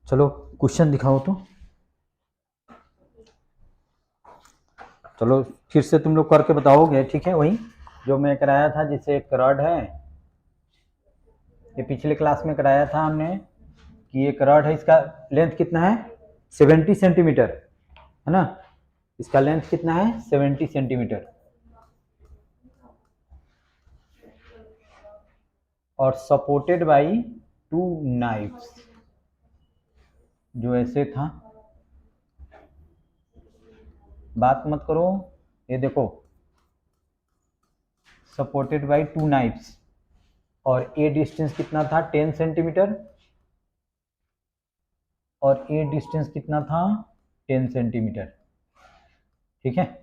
चलो क्वेश्चन दिखाओ तो। चलो फिर से तुम लोग करके बताओगे, ठीक है? वही जो मैं कराया था, जैसे एक रॉड है, ये पिछले क्लास में कराया था हमने कि एक रॉड है, इसका लेंथ कितना है? 70 सेंटीमीटर, है ना? इसका लेंथ कितना है? 70 सेंटीमीटर। और सपोर्टेड बाई 2 नाइफ्स, जो ऐसे था। बात मत करो, ये देखो, सपोर्टेड बाई 2 नाइफ्स, और ए डिस्टेंस कितना था? 10 सेंटीमीटर, और ए डिस्टेंस कितना था? 10 सेंटीमीटर, ठीक है?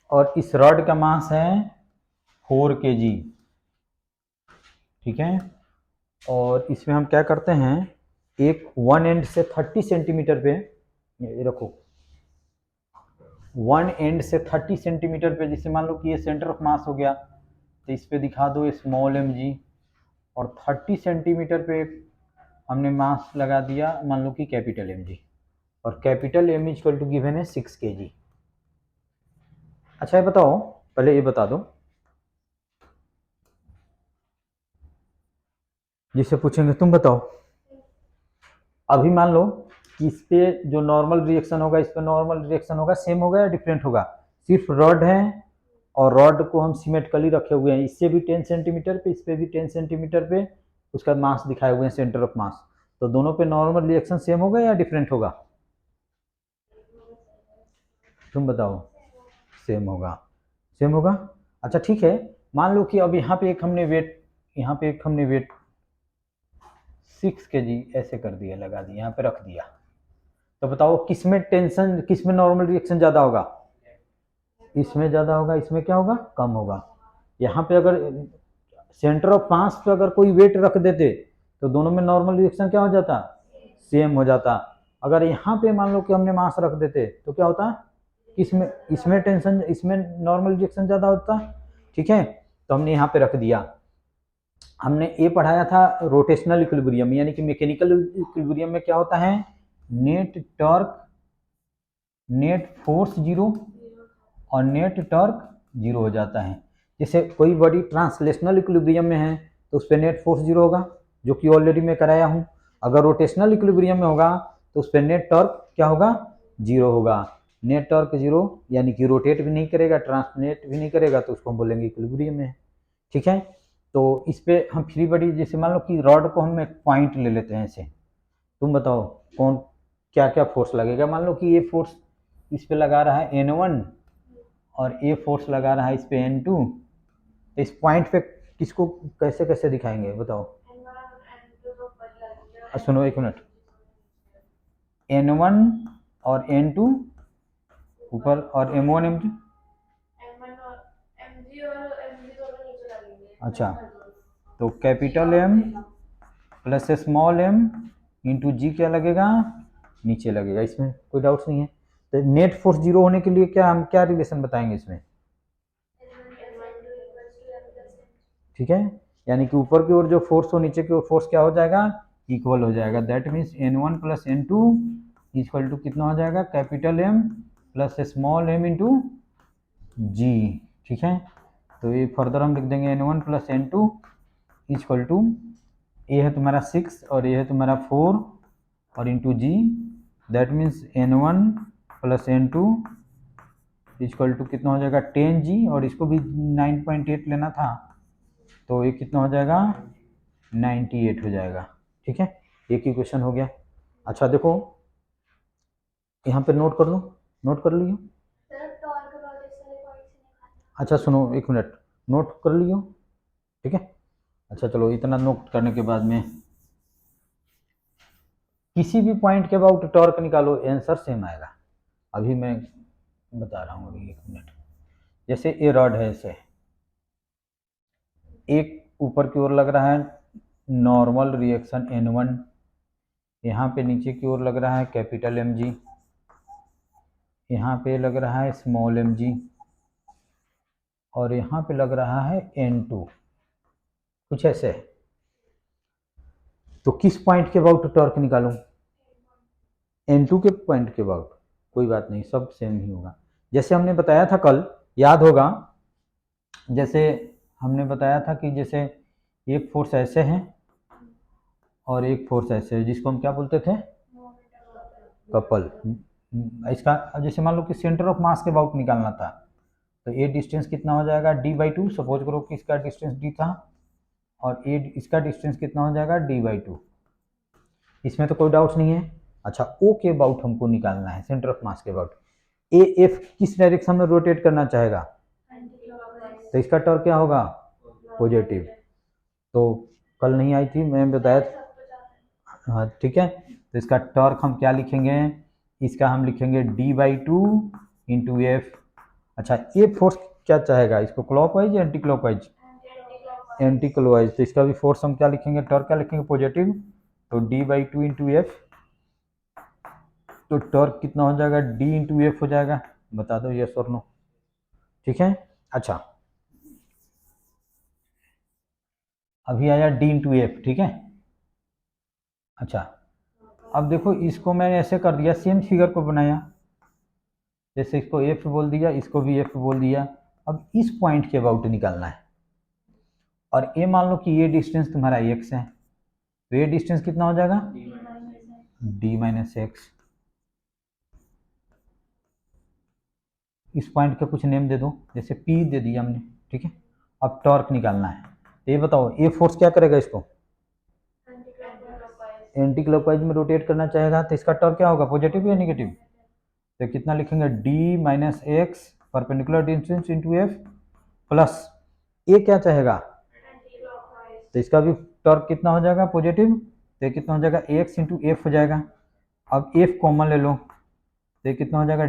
और इस रॉड का मास है 4 kg, ठीक है? और इसमें हम क्या करते हैं, एक वन एंड से 30 सेंटीमीटर पे, ये रखो, वन एंड से 30 सेंटीमीटर पे, जैसे मान लो कि ये सेंटर ऑफ मास हो गया, तो इस पे दिखा दो स्मॉल एम जी, और 30 सेंटीमीटर पे हमने मास लगा दिया, मान लो कि कैपिटल एम जी, और capital M equal to given है 6 kg। अच्छा ये बताओ, पहले ये बता दो, जिससे पूछेंगे तुम बताओ। अभी मान लो कि इस पे जो नॉर्मल रिएक्शन होगा, इस पे नॉर्मल रिएक्शन होगा, सेम होगा या डिफरेंट होगा? सिर्फ रॉड है, और रॉड को हम सिमेट्रिकली रखे हुए हैं, इससे भी 10 सेंटीमीटर पे, इस पे भी 10 सेंटीमीटर पे उसका मास दिखाए हुए हैं, सेंटर ऑफ मास। तो दोनों पे नॉर्मल रिएक्शन सेम होगा या डिफरेंट होगा? तुम बताओ। सेम होगा, सेम होगा। अच्छा ठीक है, मान लो कि अब यहाँ पे एक हमने वेट, यहाँ पे एक हमने वेट 6 kg ऐसे कर दिया, लगा दिया, यहाँ पे रख दिया, तो बताओ किसमें टेंशन, किसमें नॉर्मल रिएक्शन ज़्यादा होगा? इसमें ज़्यादा होगा, इसमें क्या होगा? कम होगा। यहाँ पे अगर सेंटर ऑफ मास पे अगर कोई वेट रख देते तो दोनों में नॉर्मल रिएक्शन क्या हो जाता? सेम हो जाता। अगर यहाँ पे मान लो कि हमने मास रख देते तो क्या होता? इसमें इसमें टेंशन, इसमें नॉर्मल रिएक्शन ज़्यादा होता, ठीक है? तो हमने यहाँ पे रख दिया। हमने ये पढ़ाया था रोटेशनल इक्विलिब्रियम, यानी कि मैकेनिकल इक्विलिब्रियम में क्या होता है? Net torque, net force zero, और नेट टॉर्क जीरो हो जाता है। जैसे कोई बॉडी ट्रांसलेशनल इक्विलिब्रियम में है तो उस पर नेट फोर्स जीरो होगा, जो कि ऑलरेडी मैं कराया हूँ। अगर रोटेशनल इक्विलिब्रियम में होगा तो उस पर नेट टॉर्क क्या होगा? जीरो होगा। नेट टॉर्क जीरो यानी कि रोटेट भी नहीं करेगा, ट्रांसलेट भी नहीं करेगा, तो उसको हम बोलेंगे इक्विलिब्रियम में है, ठीक है? तो इस पे हम फ्री बॉडी, जैसे मान लो कि रॉड को हम एक पॉइंट ले लेते हैं ऐसे, तुम बताओ कौन, क्या क्या फोर्स लगेगा? मान लो कि ये फोर्स इस पे लगा रहा है N1, और ये फोर्स लगा रहा है इस पे N2, तो इस पॉइंट पे किसको कैसे कैसे दिखाएंगे बताओ? सुनो एक मिनट, N1 और N2 ऊपर, और M1 M2, अच्छा, तो capital M plus small m into g क्या लगेगा? नीचे लगेगा, इसमें कोई डाउट नहीं है। तो नेट फोर्स जीरो होने के लिए क्या हम क्या रिलेशन बताएंगे इसमें? ठीक है, यानी कि ऊपर की ओर जो फोर्स हो, नीचे की ओर फोर्स क्या हो जाएगा? इक्वल हो जाएगा। That means N1 plus N2 equal to कितना हो जाएगा? Capital M plus small m into g, ठीक है? तो ये फर्दर हम लिख देंगे N1 plus N2 equal to, ये है तुम्हारा 6 और ये है तुम्हारा 4 और into G, that means N1 plus N2 equal to कितना हो जाएगा? 10G, और इसको भी 9.8 लेना था, तो ये कितना हो जाएगा? 98 हो जाएगा, ठीक है? एक ही क्वेश्चन हो गया। अच्छा देखो, यहाँ पे नोट कर लो, नोट कर लियो। अच्छा सुनो एक मिनट, नोट कर लियो, ठीक है? अच्छा चलो, इतना नोट करने के बाद में किसी भी पॉइंट के अबाउट टॉर्क निकालो, आंसर सेम आएगा। अभी मैं बता रहा हूँ, अभी एक मिनट। जैसे ए रॉड है, ऐसे एक ऊपर की ओर लग रहा है नॉर्मल रिएक्शन N1, यहाँ पे नीचे की ओर लग रहा है कैपिटल एम जी, यहाँ पे लग रहा है स्मॉल एम जी, और यहाँ पे लग रहा है N2, कुछ ऐसे है। तो किस पॉइंट के अबाउट टॉर्क निकालूं? N2 के पॉइंट के अबाउट। कोई बात नहीं, सब सेम ही होगा। जैसे हमने बताया था कल, याद होगा, जैसे हमने बताया था कि जैसे एक फोर्स ऐसे है और एक फोर्स ऐसे है, जिसको हम क्या बोलते थे? कपल। इसका जैसे मान लो कि सेंटर ऑफ मास के अबाउट निकालना था, तो ये डिस्टेंस कितना हो जाएगा? d/2। सपोज करो कि इसका डिस्टेंस d था और ये इसका डिस्टेंस कितना हो जाएगा? d/2। इसमें तो कोई डाउट नहीं है। अच्छा, O के अबाउट हमको निकालना है, सेंटर ऑफ मास के अबाउट। AF किस डायरेक्शन में रोटेट करना चाहेगा? तो इसका टॉर्क क्या होगा? पॉजिटिव। तो कल नहीं आई थी, मैं बताया था। हाँ ठीक है, तो इसका टॉर्क हम क्या लिखेंगे? इसका हम लिखेंगे d/2 इंटू एफ। अच्छा, ये फोर्स क्या चाहेगा? इसको क्लॉकवाइज या एंटी क्लॉकवाइज? Anti clockwise. तो इसका भी फोर्स हम क्या लिखेंगे? टॉर्क क्या लिखेंगे? पॉजिटिव। तो d/2 इंटू एफ, तो टॉर्क कितना हो जाएगा? d इंटू एफ हो जाएगा। बता दो यस और नो। ठीक है। अच्छा, अभी आया d इंटू एफ, ठीक है। अच्छा, अब देखो, इसको मैंने ऐसे कर दिया, सेम फिगर को बनाया, जैसे इसको एफ बोल दिया, इसको भी एफ बोल दिया। अब इस पॉइंट के अबाउट निकालना है, और ये मान लो कि ये डिस्टेंस तुम्हारा x है, तो ये डिस्टेंस कितना हो जाएगा? d-x। इस पॉइंट का कुछ नेम दे दो, जैसे P दे दिया हमने, ठीक है। अब टॉर्क निकालना है, तो ये बताओ, ये फोर्स क्या करेगा? इसको एंटी क्लॉकवाइज में रोटेट करना चाहेगा, तो इसका टॉर्क क्या होगा? पॉजिटिव या नेगेटिव? तो कितना लिखेंगे? d-x perpendicular distance into F, plus ये क्या चाहेगा? तो इसका भी टॉर्क कितना हो जाएगा? पॉजिटिव। तो ये कितना हो जाएगा? x इंटू एफ हो जाएगा। अब f कॉमन ले लो, तो ये कितना हो जाएगा?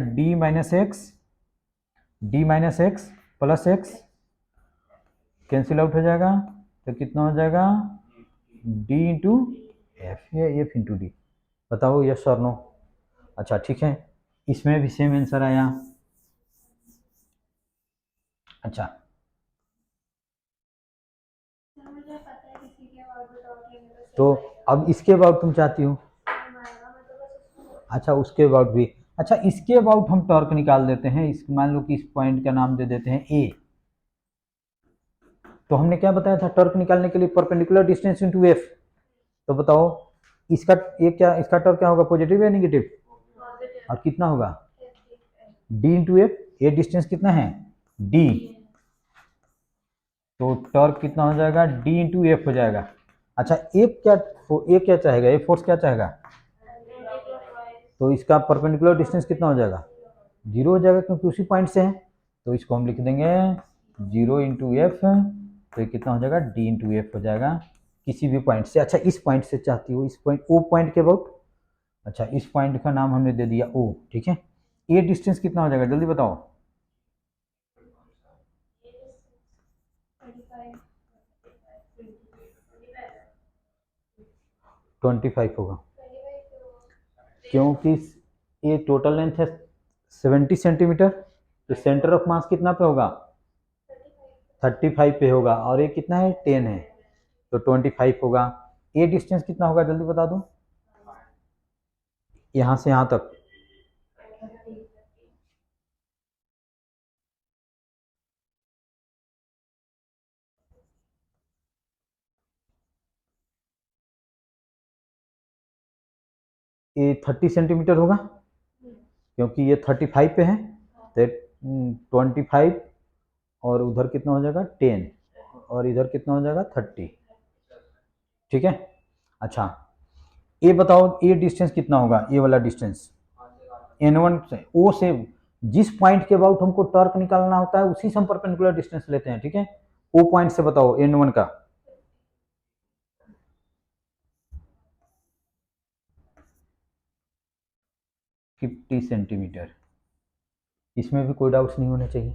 d-x plus x cancel out हो जाएगा, तो कितना हो जाएगा? d इंटू एफ या एफ इंटू डी। बताओ यस और नो। अच्छा ठीक है, इसमें भी सेम आंसर आया। अच्छा, तो अब इसके अबाउट तुम चाहती हो? अच्छा, उसके अबाउट भी। अच्छा, इसके अबाउट हम टॉर्क निकाल देते हैं। इस मान लो कि इस पॉइंट का नाम दे देते हैं ए। तो हमने क्या बताया था टॉर्क निकालने के लिए? Perpendicular distance into F. तो बताओ, इसका ये क्या, इसका टॉर्क क्या होगा? पॉजिटिव या नेगेटिव? और कितना होगा? D into F. ये डिस्टेंस कितना है? डी। तो टॉर्क कितना हो जाएगा? डी इंटू एफ हो जाएगा। अच्छा, ये क्या चाहेगा? ये फोर्स क्या चाहेगा? तो इसका परपेंडिकुलर डिस्टेंस कितना हो जाएगा? जीरो हो जाएगा, क्योंकि उसी पॉइंट से है। तो इसको हम लिख देंगे जीरो इंटू एफ। तो ये कितना हो जाएगा? डी इंटू एफ हो जाएगा, किसी भी पॉइंट से। अच्छा, इस पॉइंट से चाहती हो, इस पॉइंट, ओ पॉइंट के अबाउट। अच्छा, इस पॉइंट का नाम हमने दे दिया ओ, ठीक है। ये डिस्टेंस कितना हो जाएगा? जल्दी बताओ। 25 होगा, क्योंकि ये टोटल लेंथ है 70 सेंटीमीटर, तो सेंटर ऑफ मास कितना पे होगा? 35 पे होगा, और ये कितना है? 10 है, तो 25 होगा। ये डिस्टेंस कितना होगा? जल्दी बता दो, यहाँ से यहाँ तक। ये 30 सेंटीमीटर होगा, क्योंकि ये 35 पे है, तो 25, और उधर कितना हो जाएगा? 10, और इधर कितना हो जाएगा? 30, ठीक है। अच्छा, ये बताओ, ये डिस्टेंस कितना होगा? ये वाला डिस्टेंस N1 से O से, जिस पॉइंट के अबाउट हमको टॉर्क निकालना होता है, उसी से हम परपेंडिकुलर डिस्टेंस लेते हैं, ठीक है। O पॉइंट से बताओ N1 का। 50 सेंटीमीटर। इसमें भी कोई डाउट्स नहीं होने चाहिए।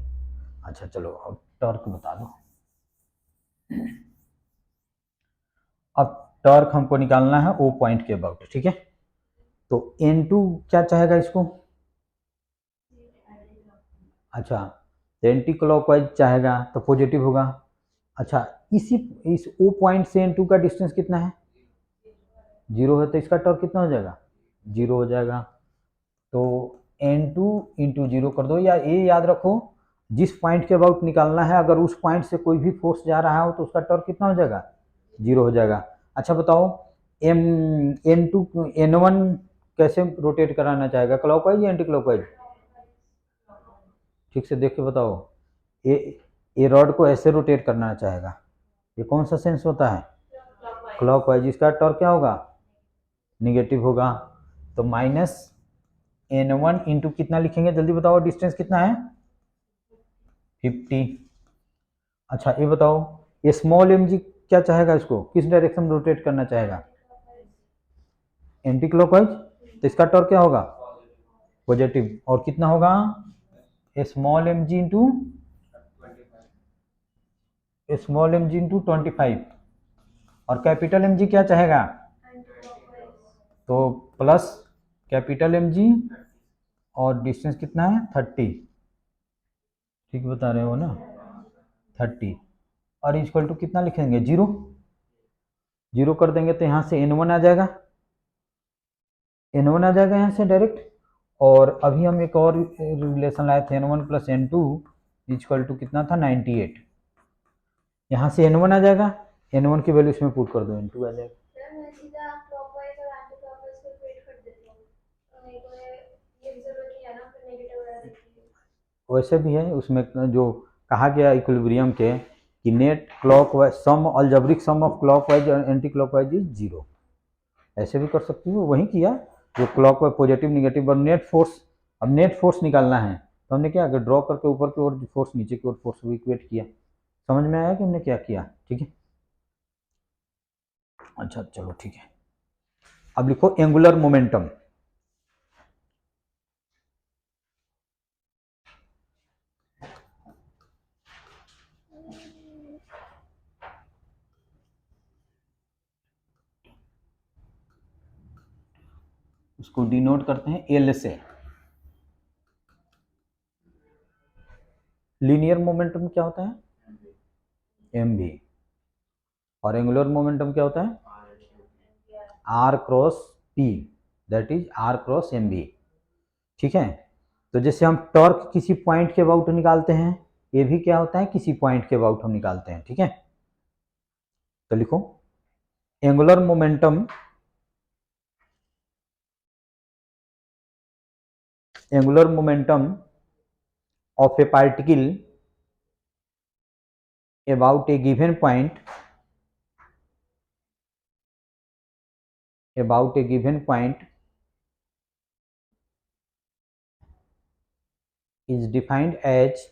अच्छा चलो, अब टॉर्क बता दो। अब टॉर्क हमको निकालना है O पॉइंट के अबाउट, ठीक है। तो N2 क्या चाहेगा इसको? अच्छा, एंटी क्लॉकवाइज चाहेगा तो पॉजिटिव होगा। अच्छा, इस O पॉइंट से N2 का डिस्टेंस कितना है? 0 है, तो इसका टॉर्क कितना हो जाएगा? 0 हो जाएगा। तो N2 इंटू 0 कर दो, या ये याद रखो जिस पॉइंट के अबाउट निकालना है, अगर उस पॉइंट से कोई भी फोर्स जा रहा हो तो उसका टॉर्क कितना हो जाएगा? 0 हो जाएगा। अच्छा बताओ, N2 N1 कैसे रोटेट कराना चाहेगा, क्लॉकवाइज या एंटी क्लॉकवाइज? ठीक से देख के बताओ। ये रॉड को ऐसे रोटेट करना चाहेगा, ये कौन सा सेंस होता है? क्लॉकवाइज। इसका टॉर्क क्या होगा? निगेटिव होगा। तो माइनस N1 इंटू कितना लिखेंगे, जल्दी बताओ, डिस्टेंस कितना है? 50। अच्छा ये बताओ, ये स्मॉल एम जी क्या चाहेगा, इसको किस डायरेक्शन में रोटेट करना चाहेगा? Anticlockwise. तो इसका टॉर्क क्या होगा? पॉजिटिव। और कितना होगा? Small M G into 25। और कैपिटल एम जी क्या चाहेगा? तो प्लस कैपिटल एम जी, और डिस्टेंस कितना है? 30। ठीक बता रहे हो ना? 30। और इक्वल टू कितना लिखेंगे? 0। 0 कर देंगे तो यहाँ से N1 आ जाएगा, N1 आ जाएगा यहाँ से डायरेक्ट। और अभी हम एक और रिलेशन लाए थे, N1 plus N2 equal to कितना था? 98। यहाँ से N1 आ जाएगा, N1 की वैल्यू इसमें पुट कर दो, N2 आ जाएगा। वैसे भी है उसमें जो कहा गया इक्विलिब्रियम के कि net clockwise sum algebraic sum of clockwise और एंटी क्लॉकवाइज इज 0। ऐसे भी कर सकती हो, वही किया जो क्लॉकवाइज पॉजिटिव निगेटिव। और नेट फोर्स, अब नेट फोर्स निकालना है तो हमने क्या किया, ड्रॉ करके ऊपर की ओर फोर्स, नीचे की ओर फोर्स को इक्वेट किया। समझ में आया कि हमने क्या किया? ठीक है, अच्छा चलो ठीक है। अब लिखो एंगुलर मोमेंटम। उसको डिनोट करते हैं एल से। लीनियर मोमेंटम क्या होता है? एम भी। और एंगुलर मोमेंटम क्या होता है? R cross P, that is R cross M V. ठीक है, तो जैसे हम टॉर्क किसी पॉइंट के अबाउट निकालते हैं, ये भी क्या होता है? किसी पॉइंट के अबाउट हम निकालते हैं। ठीक है, तो लिखो angular momentum, angular momentum of a particle about a given point, about a given point is defined as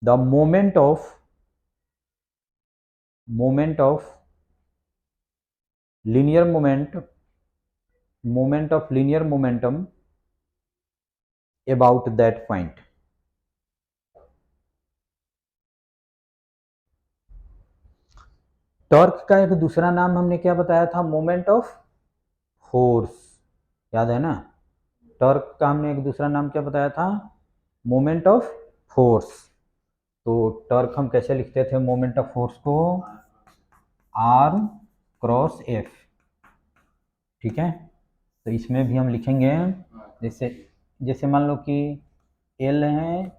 the moment of linear momentum about that point। Torque का एक दूसरा नाम हमने क्या बताया था? मोमेंट ऑफ फोर्स, याद है ना? टॉर्क का हमने एक दूसरा नाम क्या बताया था? Moment of force. तो टॉर्क हम कैसे लिखते थे मोमेंट ऑफ फोर्स को? R cross F. ठीक है, तो इसमें भी हम लिखेंगे जैसे, जैसे मान लो कि एल है,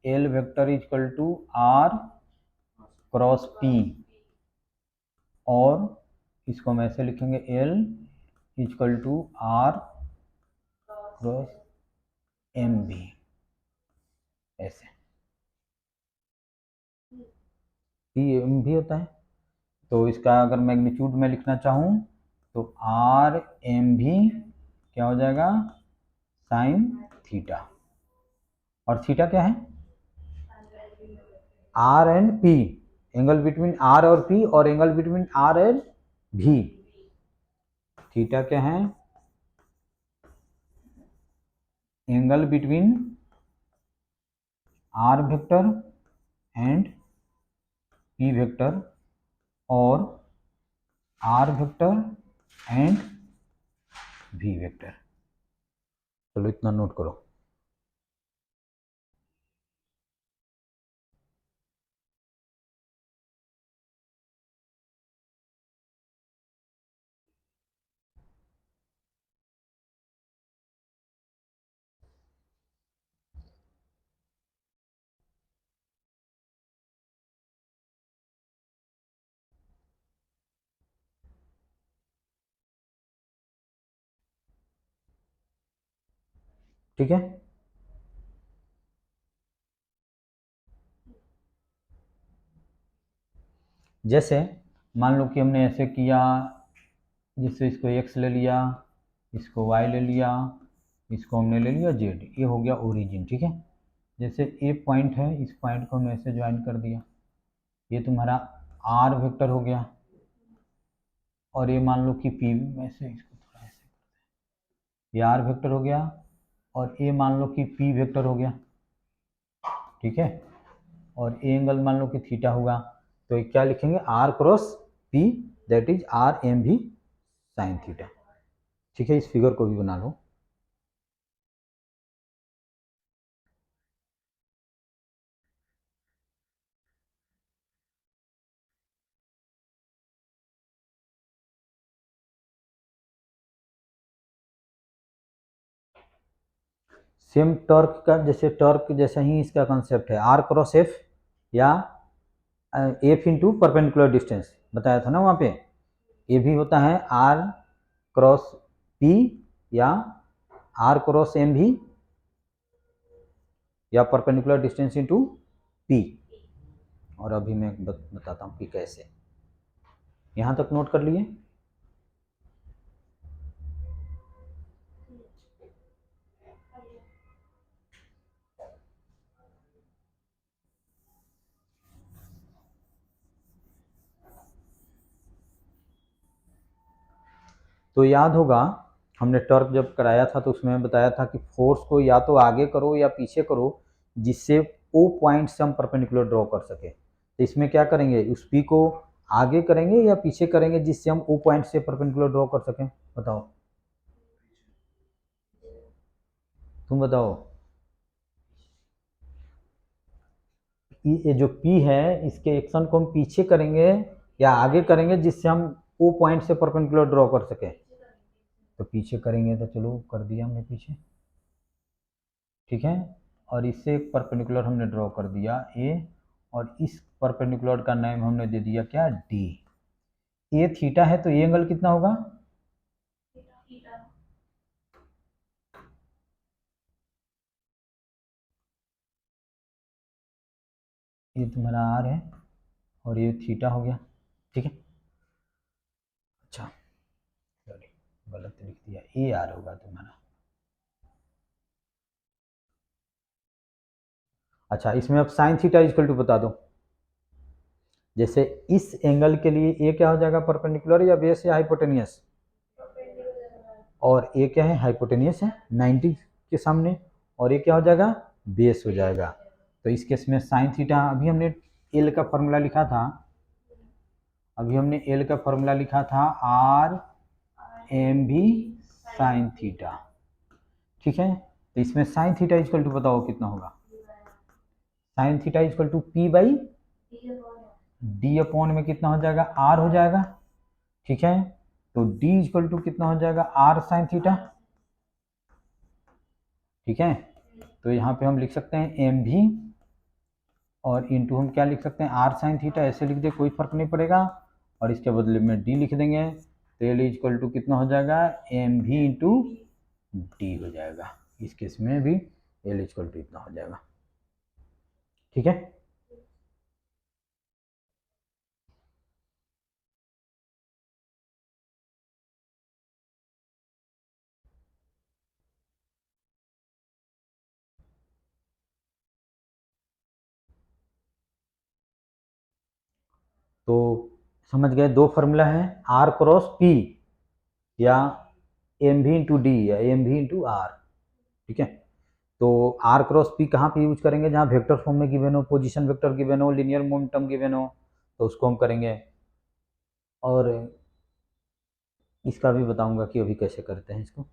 L vector equal to R cross P, और इसको हम ऐसे लिखेंगे L equal to R cross M V, ऐसे पी एम भी होता है। तो इसका अगर मैग्नीट्यूड में लिखना चाहूँ तो आर एम भी क्या हो जाएगा? Sine theta. और थीटा क्या है? R and p, angle between r और पी, और एंगल बिटवीन आर एंड भी। थीटा क्या है? Angle between r vector and p vector, और r vector and v vector. चलो इतना नोट करो। ठीक है, जैसे मान लो कि हमने ऐसे किया, जिससे इसको x ले लिया, इसको y ले लिया, इसको हमने ले लिया z, ये हो गया ओरिजिन। ठीक है, जैसे ए पॉइंट है, इस पॉइंट को हमने ऐसे ज्वाइन कर दिया, ये तुम्हारा r वेक्टर हो गया। और ये मान लो कि p, में से इसको थोड़ा ऐसे, ये r वेक्टर हो गया, और ये मान लो कि p वेक्टर हो गया। ठीक है, और ए एंगल मान लो कि थीटा होगा, तो ये क्या लिखेंगे, r cross p, that is r m v sine theta. ठीक है, इस फिगर को भी बना लो। सेम टॉर्क का, जैसे टॉर्क जैसा ही इसका कंसेप्ट है, आर क्रॉस एफ या एफ इंटू परपेंडिकुलर डिस्टेंस बताया था ना वहाँ पे। ये भी होता है आर क्रॉस पी या आर क्रॉस एम भी, या परपेंडिकुलर डिस्टेंस इंटू पी। और अभी मैं बताता हूँ कि कैसे। यहाँ तक नोट कर लिए। तो याद होगा हमने टॉर्क जब कराया था तो उसमें बताया था कि फोर्स को या तो आगे करो या पीछे करो, जिससे ओ पॉइंट से हम परपेंडिकुलर ड्रॉ कर सके। तो इसमें क्या करेंगे, उस पी को आगे करेंगे या पीछे करेंगे जिससे हम ओ पॉइंट से परपेंडिकुलर ड्रॉ कर सकें, बताओ, तुम बताओ। ये जो पी है, इसके एक्शन को हम पीछे करेंगे या आगे करेंगे जिससे हम ओ पॉइंट से परपेंडिकुलर ड्रॉ कर सके। तो पीछे करेंगे, तो चलो कर दिया हमने पीछे। ठीक है, और इससे एक परपेंडिकुलर हमने ड्रॉ कर दिया ए, और इस परपेंडिकुलर का नाम हमने दे दिया क्या, डी। ए थीटा है तो ये एंगल कितना होगा, ये तुम्हारा आर है और ये थीटा हो गया। ठीक है, अच्छा सॉरी गलत लिख दिया, ए आर होगा तुम्हारा। अच्छा, इसमें अब साइन थीटा इक्वल टू बता दो। जैसे इस एंगल के लिए ए क्या हो जाएगा, परपेंडिकुलर या बेस या हाइपोटेनियस, और ए क्या है, हाइपोटेनियस है 90 के सामने, और ये क्या हो जाएगा, बेस हो जाएगा। तो इस केस में साइन थीटा, अभी हमने एल का फॉर्मूला लिखा था, आर एम भी साइन थीटा। ठीक है, तो इसमें साइन थीटा इक्वल टू बताओ कितना होगा, sine theta equal to P by D upon में कितना हो जाएगा, आर हो जाएगा। ठीक है, तो डी इक्वल टू कितना हो जाएगा, आर साइन थीटा। ठीक है, तो यहाँ पे हम लिख सकते हैं एम भी, और इंटू हम क्या लिख सकते हैं, आर साइन थीटा, ऐसे लिख दे कोई फर्क नहीं पड़ेगा, और इसके बदले में डी लिख देंगे। तो एल इक्वल टू कितना हो जाएगा, एम भी इंटू डी हो जाएगा। इस केस में भी एल इक्वल टू इतना हो जाएगा। ठीक है, तो समझ गए, दो फार्मूला है, आर क्रॉस पी या एम भी इंटू डी या एम भी इंटू आर। ठीक है, तो आर क्रॉस पी कहाँ पे यूज करेंगे, जहाँ वेक्टर फॉर्म में गिवन हो, पोजीशन वेक्टर गिवन हो, लीनियर मोमेंटम गिवन हो, तो उसको हम करेंगे। और इसका भी बताऊंगा कि अभी कैसे करते हैं इसको।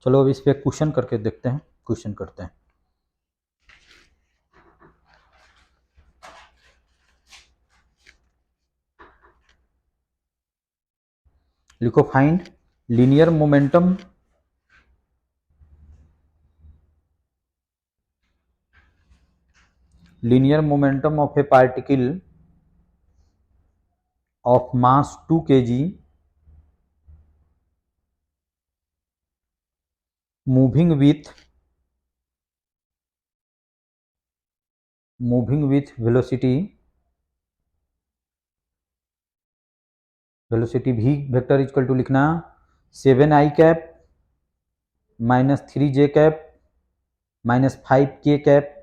चलो अब इस पे क्वेश्चन करके देखते हैं, क्वेश्चन करते हैं। लिखो find linear momentum of a particle of mass 2 kg moving with velocity v vector equal to लिखना 7i cap minus 3j cap minus 5k cap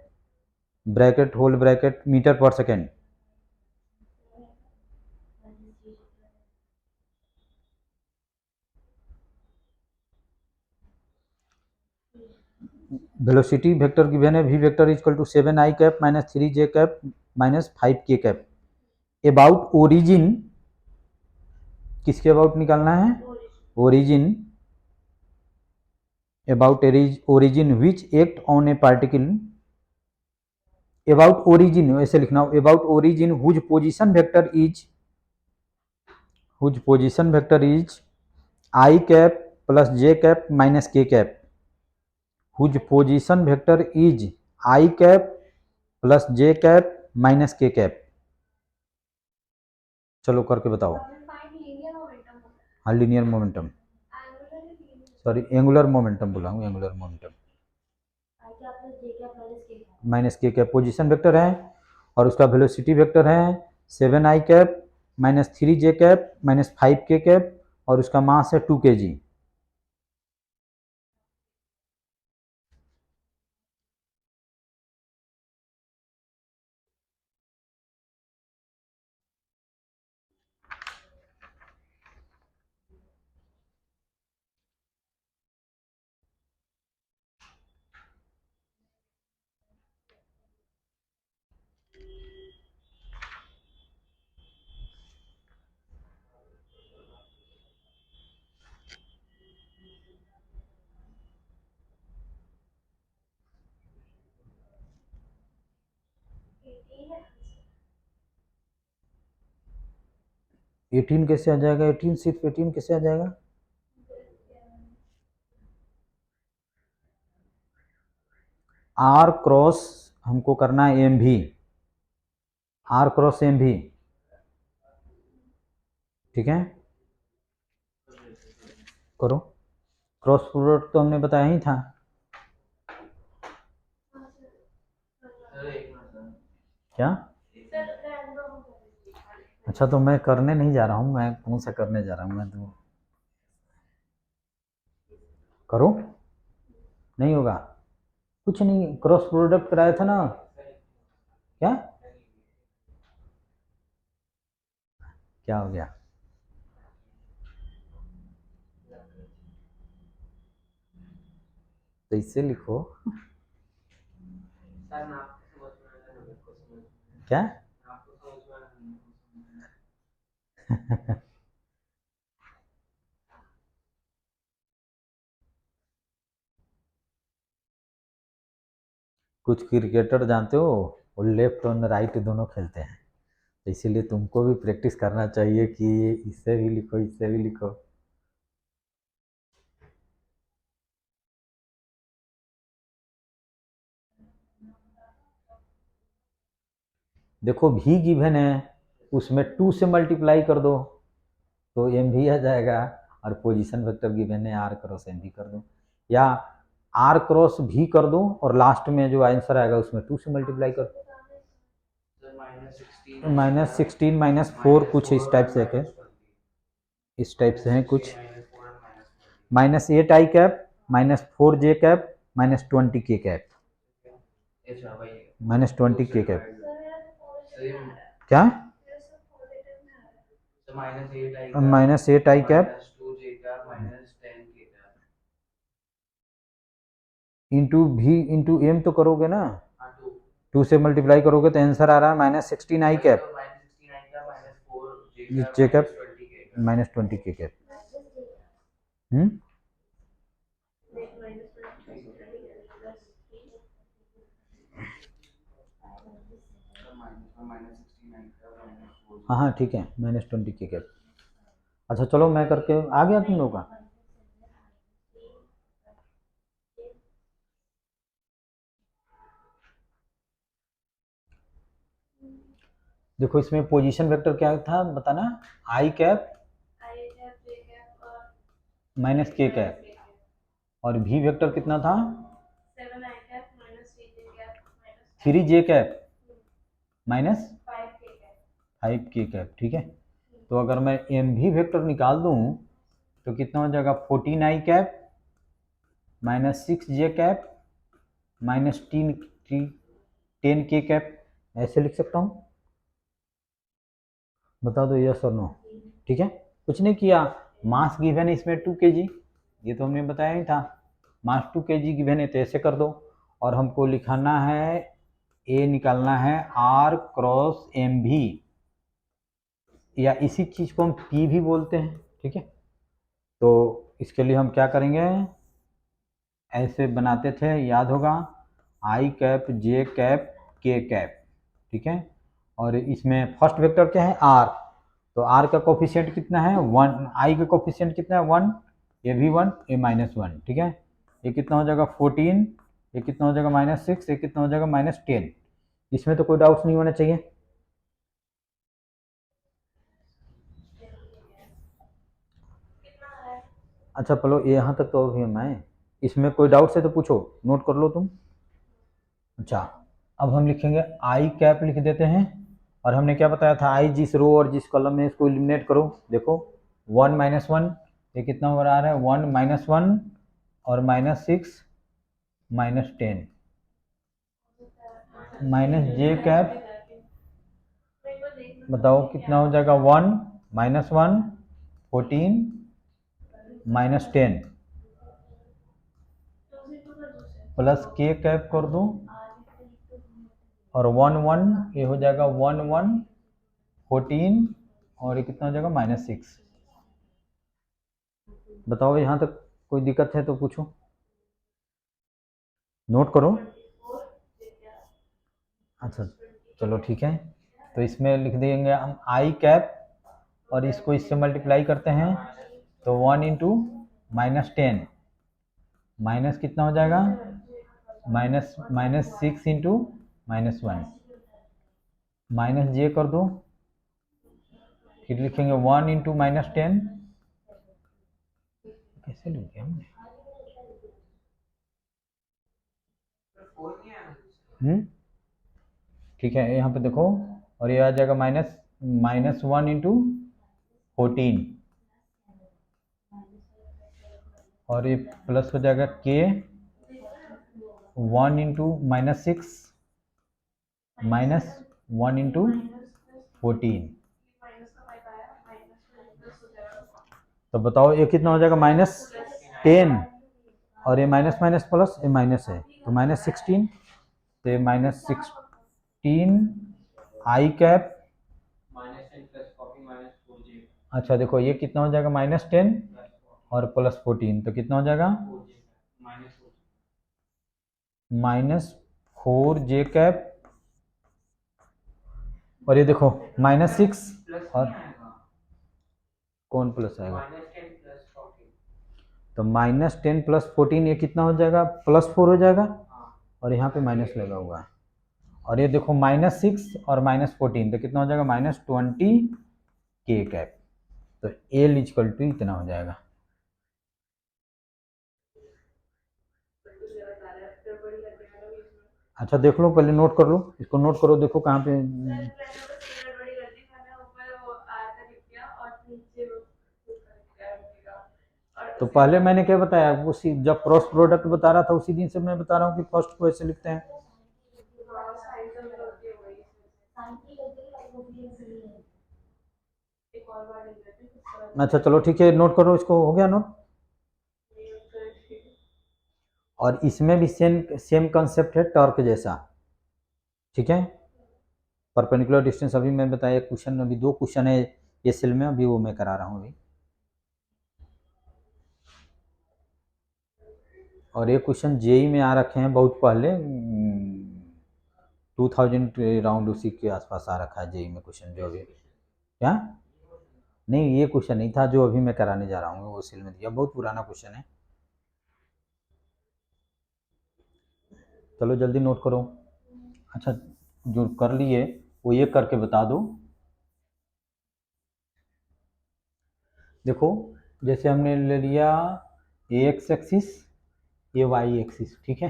bracket whole bracket metre per second. Velocity vector given है v vector equal to 7i cap minus 3j cap minus 5k cap. About origin, किसके about निकालना है? Origin. About origin which act on a particle, about origin ऐसे लिखना, about origin whose position vector is i cap plus j cap minus k cap. Whose position vector is i cap plus j cap minus k cap. चलो करके बताओ। हाँ linear momentum, sorry angular momentum बोला हूँ, angular momentum minus k cap position vector है और उसका velocity vector है 7i cap minus 3j cap minus 5k cap और उसका मास है 2 kg। एटीन कैसे आ जाएगा? 18 सिर्फ 18 कैसे आ जाएगा? आर क्रॉस हमको करना है एम भी, आर क्रॉस एम भी, ठीक है करो। क्रॉस प्रोडक्ट तो हमने बताया ही था। क्या? अच्छा तो मैं करने नहीं जा रहा हूँ, मैं कौन सा करने जा रहा हूँ, मैं तो करो नहीं होगा कुछ नहीं, क्रॉस प्रोडक्ट कराया था ना। क्या क्या हो गया? तो इससे लिखो क्या कुछ क्रिकेटर जानते हो वो लेफ्ट और राइट दोनों खेलते हैं, तो इसीलिए तुमको भी प्रैक्टिस करना चाहिए कि इससे भी लिखो इससे भी लिखो। देखो भी गिवन है उसमें 2 से मल्टीप्लाई कर दो तो एम भी आ जाएगा, और पोजीशन वेक्टर गिवन है आर क्रॉस एम भी कर दो, या आर क्रॉस भी कर दो और लास्ट में जो आंसर आएगा उसमें 2 से मल्टीप्लाई कर दो। -16 -4 कुछ इस टाइप से है, इस टाइप से है कुछ। -8i कैप -4j कैप -20 के कैप, -20 के कैप। क्या? -8 आई कैप इंटू भी इंटू एम तो करोगे ना, 2 से मल्टीप्लाई करोगे तो आंसर आ रहा है -16 आई कैप जे कैप -20 के कैप। हाँ हाँ ठीक है, -20 के कैप। अच्छा चलो मैं करके आ गया तुम लोग का। देखो इसमें पोजीशन वेक्टर क्या था बताना, आई कैप माइनस के कैप, और भी वेक्टर कितना था 3 जे कैप माइनस 5 के कैप। ठीक है, तो अगर मैं एम भी वेक्टर निकाल दूं तो कितना हो जाएगा 14 आई कैप -6 जे कैप -10 के कैप। ऐसे लिख सकता हूँ, बता दो यस और नो। ठीक है, कुछ नहीं किया, मास गिवन है इसमें 2 kg, ये तो हमने बताया ही था, मास 2 kg गिवन है तो ऐसे कर दो, और हमको लिखाना है ए निकालना है आर क्रॉस एम भी, या इसी चीज को हम पी भी बोलते हैं। ठीक है, तो इसके लिए हम क्या करेंगे, ऐसे बनाते थे याद होगा, आई कैप जे कैप के कैप। ठीक है, और इसमें फर्स्ट वेक्टर क्या है आर, तो आर का कोफिशिएंट कितना है 1, आई का कोफिशिएंट कितना है 1, ये भी 1 ये -1। ठीक है, ये कितना हो जाएगा 14, ये कितना हो जाएगा -6, ये कितना हो जाएगा -10। इसमें तो कोई डाउट नहीं होना चाहिए। अच्छा चलो यहाँ तक तो अभी हम आए, इसमें कोई डाउट है तो पूछो, नोट कर लो तुम। अच्छा अब हम लिखेंगे आई कैप लिख देते हैं, और हमने क्या बताया था आई जिस रो और जिस कॉलम में इसको एलिमिनेट करो। देखो 1 -1 ये कितना हो रहा है 1 -1 और -6 -10 जे कैप, बताओ कितना हो जाएगा 1 -1 14 -10 प्लस के कैप कर दूं, और 1 1 ये हो जाएगा 1 1 14 और ये कितना हो जाएगा -6। बताओ यहाँ तक कोई दिक्कत है तो पूछो, नोट करो। अच्छा चलो ठीक है, तो इसमें लिख देंगे हम आई कैप, और इसको इससे मल्टीप्लाई करते हैं तो 1 इंटू -10 माइनस कितना हो जाएगा -6 इंटू -1 माइनस जे कर दो, फिर लिखेंगे 1 इंटू -10, कैसे लिखे हमने ठीक है, यहाँ पे देखो, और ये आ जाएगा -1 इंटू 14, और ये प्लस हो जाएगा के 1 इंटू -6 -1 इंटू 14। तो बताओ ये कितना हो जाएगा -10, और ये माइनस माइनस प्लस ये माइनस है तो -16, तो ये -16 आई कैप। अच्छा देखो ये कितना हो जाएगा -10 और +14, तो कितना हो जाएगा -4 जे कैप, और ये देखो -6, और कौन प्लस आएगा, तो -10 + 14 ये कितना हो जाएगा +4 हो जाएगा, और यहाँ पे माइनस लगा हुआ है, और ये देखो -6 और -14 तो कितना हो जाएगा -20 के कैप, तो एल इक्वल टू इतना हो जाएगा। अच्छा देख लो, पहले नोट कर लो, इसको नोट करो, देखो कहाँ पे तो पहले मैंने क्या बताया, उसी जब क्रॉस प्रोडक्ट बता रहा था उसी दिन से मैं बता रहा हूँ कि फर्स्ट को ऐसे लिखते हैं। अच्छा चलो ठीक है, नोट करो इसको, हो गया नोट। और इसमें भी सेम सेम कंसेप्ट है टॉर्क जैसा, ठीक है। परपेंडिकुलर डिस्टेंस अभी मैं बताया क्वेश्चन, अभी 2 क्वेश्चन है ये सेल में, अभी वो मैं करा रहा हूँ अभी। और ये क्वेश्चन जेई में आ रखे हैं बहुत पहले, 2000 राउंड उसी के आसपास आ रखा है जेई में क्वेश्चन, जो अभी क्या नहीं, ये क्वेश्चन नहीं था जो अभी मैं कराने जा रहा हूँ, वो सेल में दिया, बहुत पुराना क्वेश्चन है। चलो जल्दी नोट करो। अच्छा जो कर लिए वो ये करके बता दो। देखो जैसे हमने ले लिया ये एक्स एक्सिस, ये वाई एक्सिस, ठीक है,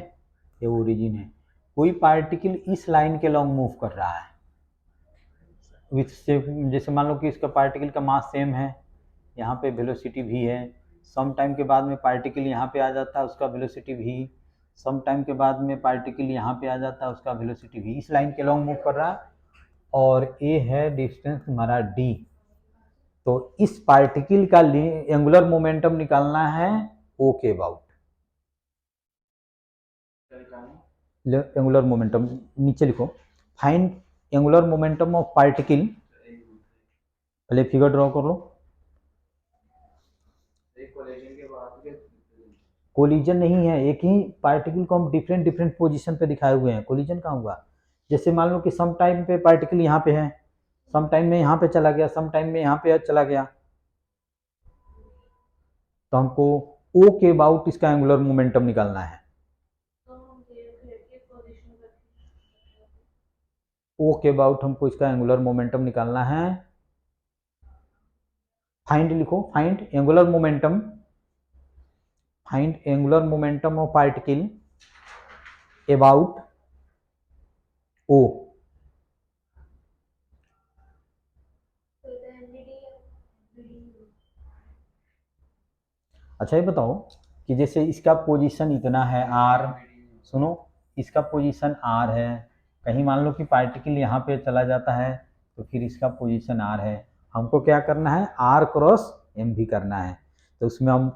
ये ओरिजिन है। कोई पार्टिकल इस लाइन के लॉन्ग मूव कर रहा है विथ सेम, जैसे मान लो कि इसका पार्टिकल का मास सेम है, यहाँ पे वेलोसिटी भी है, सम टाइम के बाद में पार्टिकल यहाँ पे आ जाता है, उसका वेलोसिटी भी, सम टाइम के बाद में पार्टिकल यहाँ पे आ जाता है, उसका वेलोसिटी भी, इस लाइन के लॉन्ग मूव कर रहा है। और ये है डिस्टेंस हमारा डी। तो इस पार्टिकल का एंगुलर मोमेंटम निकालना है ओ के अबाउट। एंगुलर मोमेंटम नीचे लिखो, find angular momentum of particle, पहले फिगर ड्रॉ कर लो। कोलिजन नहीं है, एक ही पार्टिकल को हम डिफरेंट डिफरेंट पोजीशन पे दिखाए हुए हैं, कोलिजन कहाँ हुआ। जैसे मान लो कि सम टाइम पे पार्टिकल यहाँ पे है, सम टाइम में यहाँ पे चला गया, सम टाइम में यहाँ पे चला गया, तो हमको ओ के अबाउट इसका एंगुलर मोमेंटम निकालना है। ओ के अबाउट हमको इसका एंगुलर मोमेंटम निकालना है। फाइंड लिखो, find angular momentum, find angular momentum of particle about O. अच्छा ये बताओ कि जैसे इसका पोजीशन इतना है आर, सुनो, इसका पोजीशन आर है, कहीं मान लो कि पार्टिकल यहाँ पे चला जाता है तो फिर इसका पोजीशन आर है, हमको क्या करना है, आर क्रॉस एम भी करना है। तो उसमें हम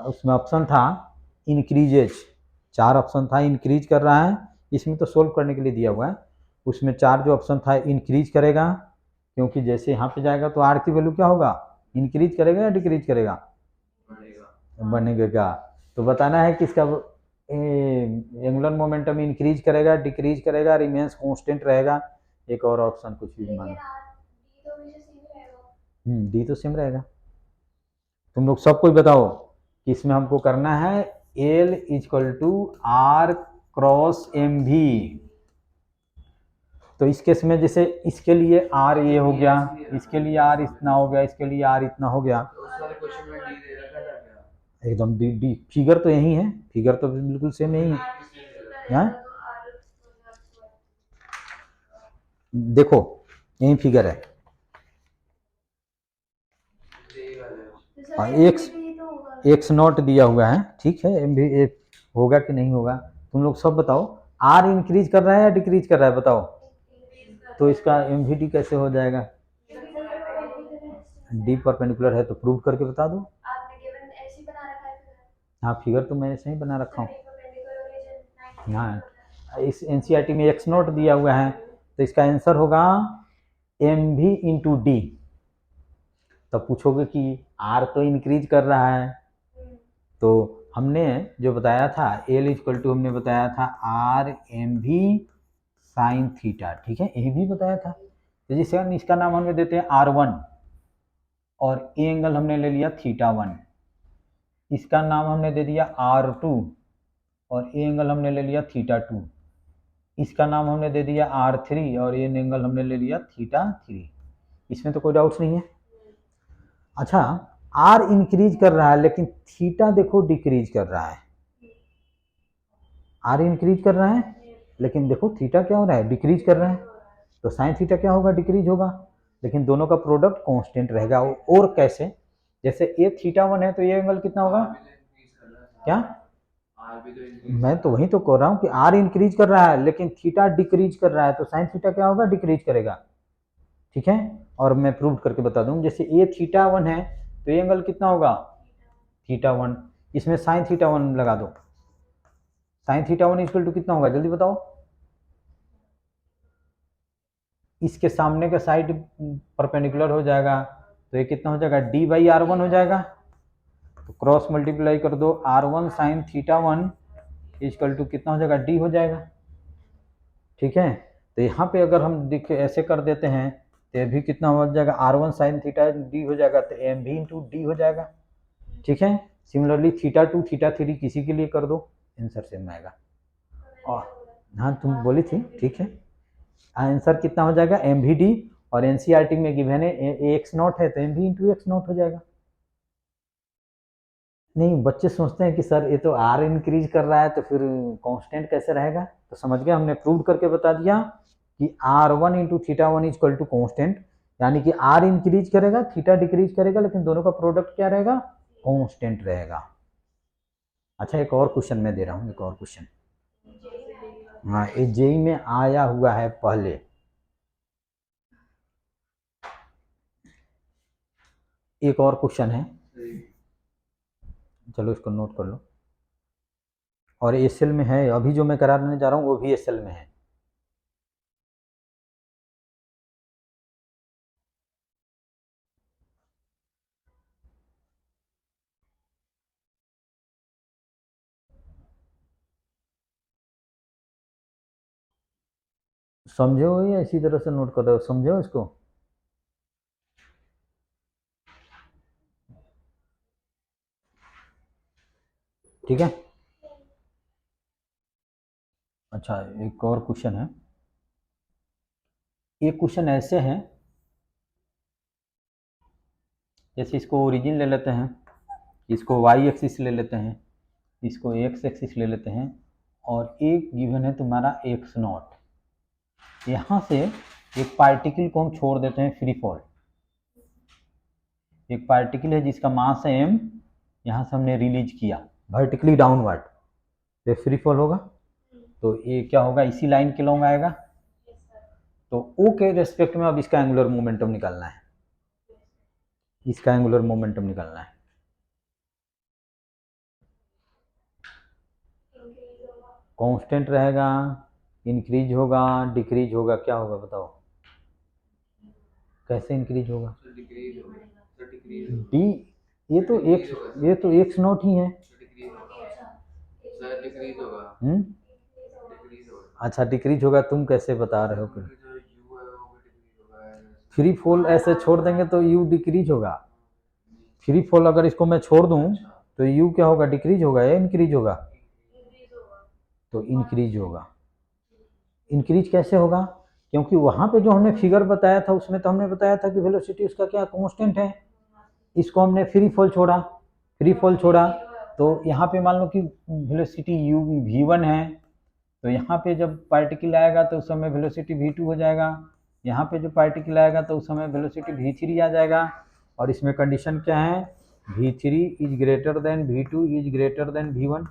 उसमें ऑप्शन था इंक्रीजेज, 4 ऑप्शन था, इंक्रीज कर रहा है, इसमें तो सोल्व करने के लिए दिया हुआ है, उसमें 4 जो ऑप्शन था इंक्रीज करेगा, क्योंकि जैसे यहाँ पे जाएगा तो आर की वैल्यू क्या होगा, इंक्रीज करेगा या डिक्रीज करेगा, बनेगा। तो बताना है कि इसका एंगुलर मोमेंटम इंक्रीज करेगा, डिक्रीज करेगा, रिमेंस कांस्टेंट रहेगा, एक और ऑप्शन कुछ भी मान, डी तो सेम रहेगा। तुम लोग सब कोई बताओ कि इसमें हमको करना है L equal to R cross M V. तो इस केस में जैसे इसके लिए आर ये हो गया, इसके लिए आर इतना हो गया, इसके लिए आर इतना हो गया, एकदम डी डी, फिगर तो यही है, फिगर तो बिल्कुल सेम यही है, देखो यही फिगर है, एक्स एक्स नॉट दिया हुआ है, ठीक है, एम भी होगा कि नहीं होगा, तुम लोग सब बताओ। आर इंक्रीज कर रहा है या डिक्रीज कर रहा है बताओ, तो इसका एम वी डी कैसे हो जाएगा, डी परपेंडिकुलर है तो प्रूव करके बता दो। हाँ फिगर तो मैंने सही बना रखा हूँ, हाँ इस एनसीईआरटी में एक्स नोट दिया हुआ है, तो इसका आंसर होगा एम भी इंटू डी। तब पूछोगे कि आर तो इंक्रीज कर रहा है, तो हमने जो बताया था एल इक्वल टू, हमने बताया था आर एम भी साइन थीटा, ठीक है, ये भी बताया था। तो जैसे हम इसका नाम हमें देते हैं R1 और ए एंगल हमने ले लिया θ1, इसका नाम हमने दे दिया R2 और ए एंगल हमने ले लिया θ2, इसका नाम हमने दे दिया R3 और ये एंगल हमने ले लिया θ3। इसमें तो कोई डाउट्स नहीं है। अच्छा आर इंक्रीज कर रहा है लेकिन थीटा देखो डिक्रीज कर रहा है, आर इंक्रीज कर रहा है लेकिन देखो थीटा क्या हो रहा है, डिक्रीज कर रहा है, तो साइन थीटा क्या होगा, डिक्रीज होगा, लेकिन दोनों का प्रोडक्ट कांस्टेंट रहेगा। और कैसे, जैसे ए थीटा 1 है तो ये एंगल कितना होगा? क्या? मैं तो वही तो कह रहा हूँ कि आर इंक्रीज कर रहा है लेकिन थीटा डिक्रीज कर रहा है, तो साइन थीटा क्या होगा? डिक्रीज करेगा। ठीक है, और मैं प्रूव करके बता दूं, जैसे ए थीटा 1 है तो ये एंगल कितना होगा? थीटा 1। इसमें साइन थीटा 1 लगा दो, साइन थीटा 1 इक्वल टू कितना होगा जल्दी बताओ? इसके सामने का साइड परपेंडिकुलर हो जाएगा तो ये कितना हो जाएगा? डी बाई आर वन हो जाएगा। तो क्रॉस मल्टीप्लाई कर दो, R one sine theta 1 equal to कितना हो जाएगा? डी हो जाएगा। ठीक है, तो यहाँ पे अगर हम ऐसे कर देते हैं तो ये भी कितना हो जाएगा? R one sine theta D हो जाएगा, तो एम भी इंटू डी हो जाएगा। ठीक है, सिमिलरली थीटा 2 थीटा 3 किसी के लिए कर दो, आंसर सेम आएगा। और हाँ तुम बोली थी, ठीक है, आंसर कितना हो जाएगा? एम भी डी, और एनसीईआरटी में गिवन है ए एक्स नॉट है तो एम भी इंटू एक्स नॉट हो जाएगा। नहीं, बच्चे सोचते हैं कि सर ये तो आर इंक्रीज कर रहा है तो फिर कांस्टेंट कैसे रहेगा, तो समझ गया, हमने प्रूव करके बता दिया कि R one into theta 1 equal to constant, यानी कि आर इंक्रीज करेगा थीटा डिक्रीज करेगा लेकिन दोनों का प्रोडक्ट क्या रहेगा? कांस्टेंट रहेगा। अच्छा, एक और क्वेश्चन मैं दे रहा हूँ, एक और क्वेश्चन, हाँ ये जेई में आया हुआ है पहले। एक और क्वेश्चन है, चलो इसको नोट कर लो, और एसएल में है, अभी जो मैं कराने जा रहा हूँ वो भी एसएल में है। समझे हो या इसी तरह से नोट कर रहे हो? समझे हो इसको? ठीक है, अच्छा एक और क्वेश्चन है, एक क्वेश्चन ऐसे हैं, जैसे इसको ओरिजिन ले लेते हैं, इसको वाई एक्सिस ले लेते हैं, इसको एक्स एक्सिस ले लेते हैं, और एक गिवन है तुम्हारा एक्स नॉट। यहाँ से एक पार्टिकल को हम छोड़ देते हैं फ्री फॉल, एक पार्टिकल है जिसका मास है एम, यहाँ से हमने रिलीज किया वर्टिकली डाउनवर्ड, ये फ्री फॉल होगा, तो ये क्या होगा? इसी लाइन के लॉन्ग आएगा। तो ओ के रेस्पेक्ट में अब इसका एंगुलर मोमेंटम निकालना है, इसका एंगुलर मोमेंटम निकालना है। कांस्टेंट रहेगा, इंक्रीज होगा, डिक्रीज होगा, क्या होगा बताओ? कैसे इंक्रीज होगा? डी, ये तो एक्स नॉट ही है। हम्म, अच्छा डिक्रीज होगा, तुम कैसे बता रहे हो? फिर फ्री फॉल ऐसे छोड़ देंगे तो यू डिक्रीज होगा। फ्री फॉल अगर इसको मैं छोड़ दूं तो यू क्या होगा? डिक्रीज होगा या इंक्रीज होगा? तो इंक्रीज होगा। इंक्रीज कैसे होगा? क्योंकि वहां पे जो हमने फिगर बताया था उसमें तो हमने बताया था कि वेलोसिटी उसका क्या? कांस्टेंट है। इसको हमने फ्री फॉल छोड़ा, फ्री फॉल छोड़ा, तो यहाँ पे मान लो कि वेलोसिटी यू v1 है, तो यहाँ पे जब पार्टिकल आएगा तो उस समय वेलोसिटी v2 हो जाएगा, यहाँ पे जो पार्टिकल आएगा तो उस समय वेलोसिटी v3 आ जाएगा, और इसमें कंडीशन क्या है? v3 is greater than v2 is greater than v1।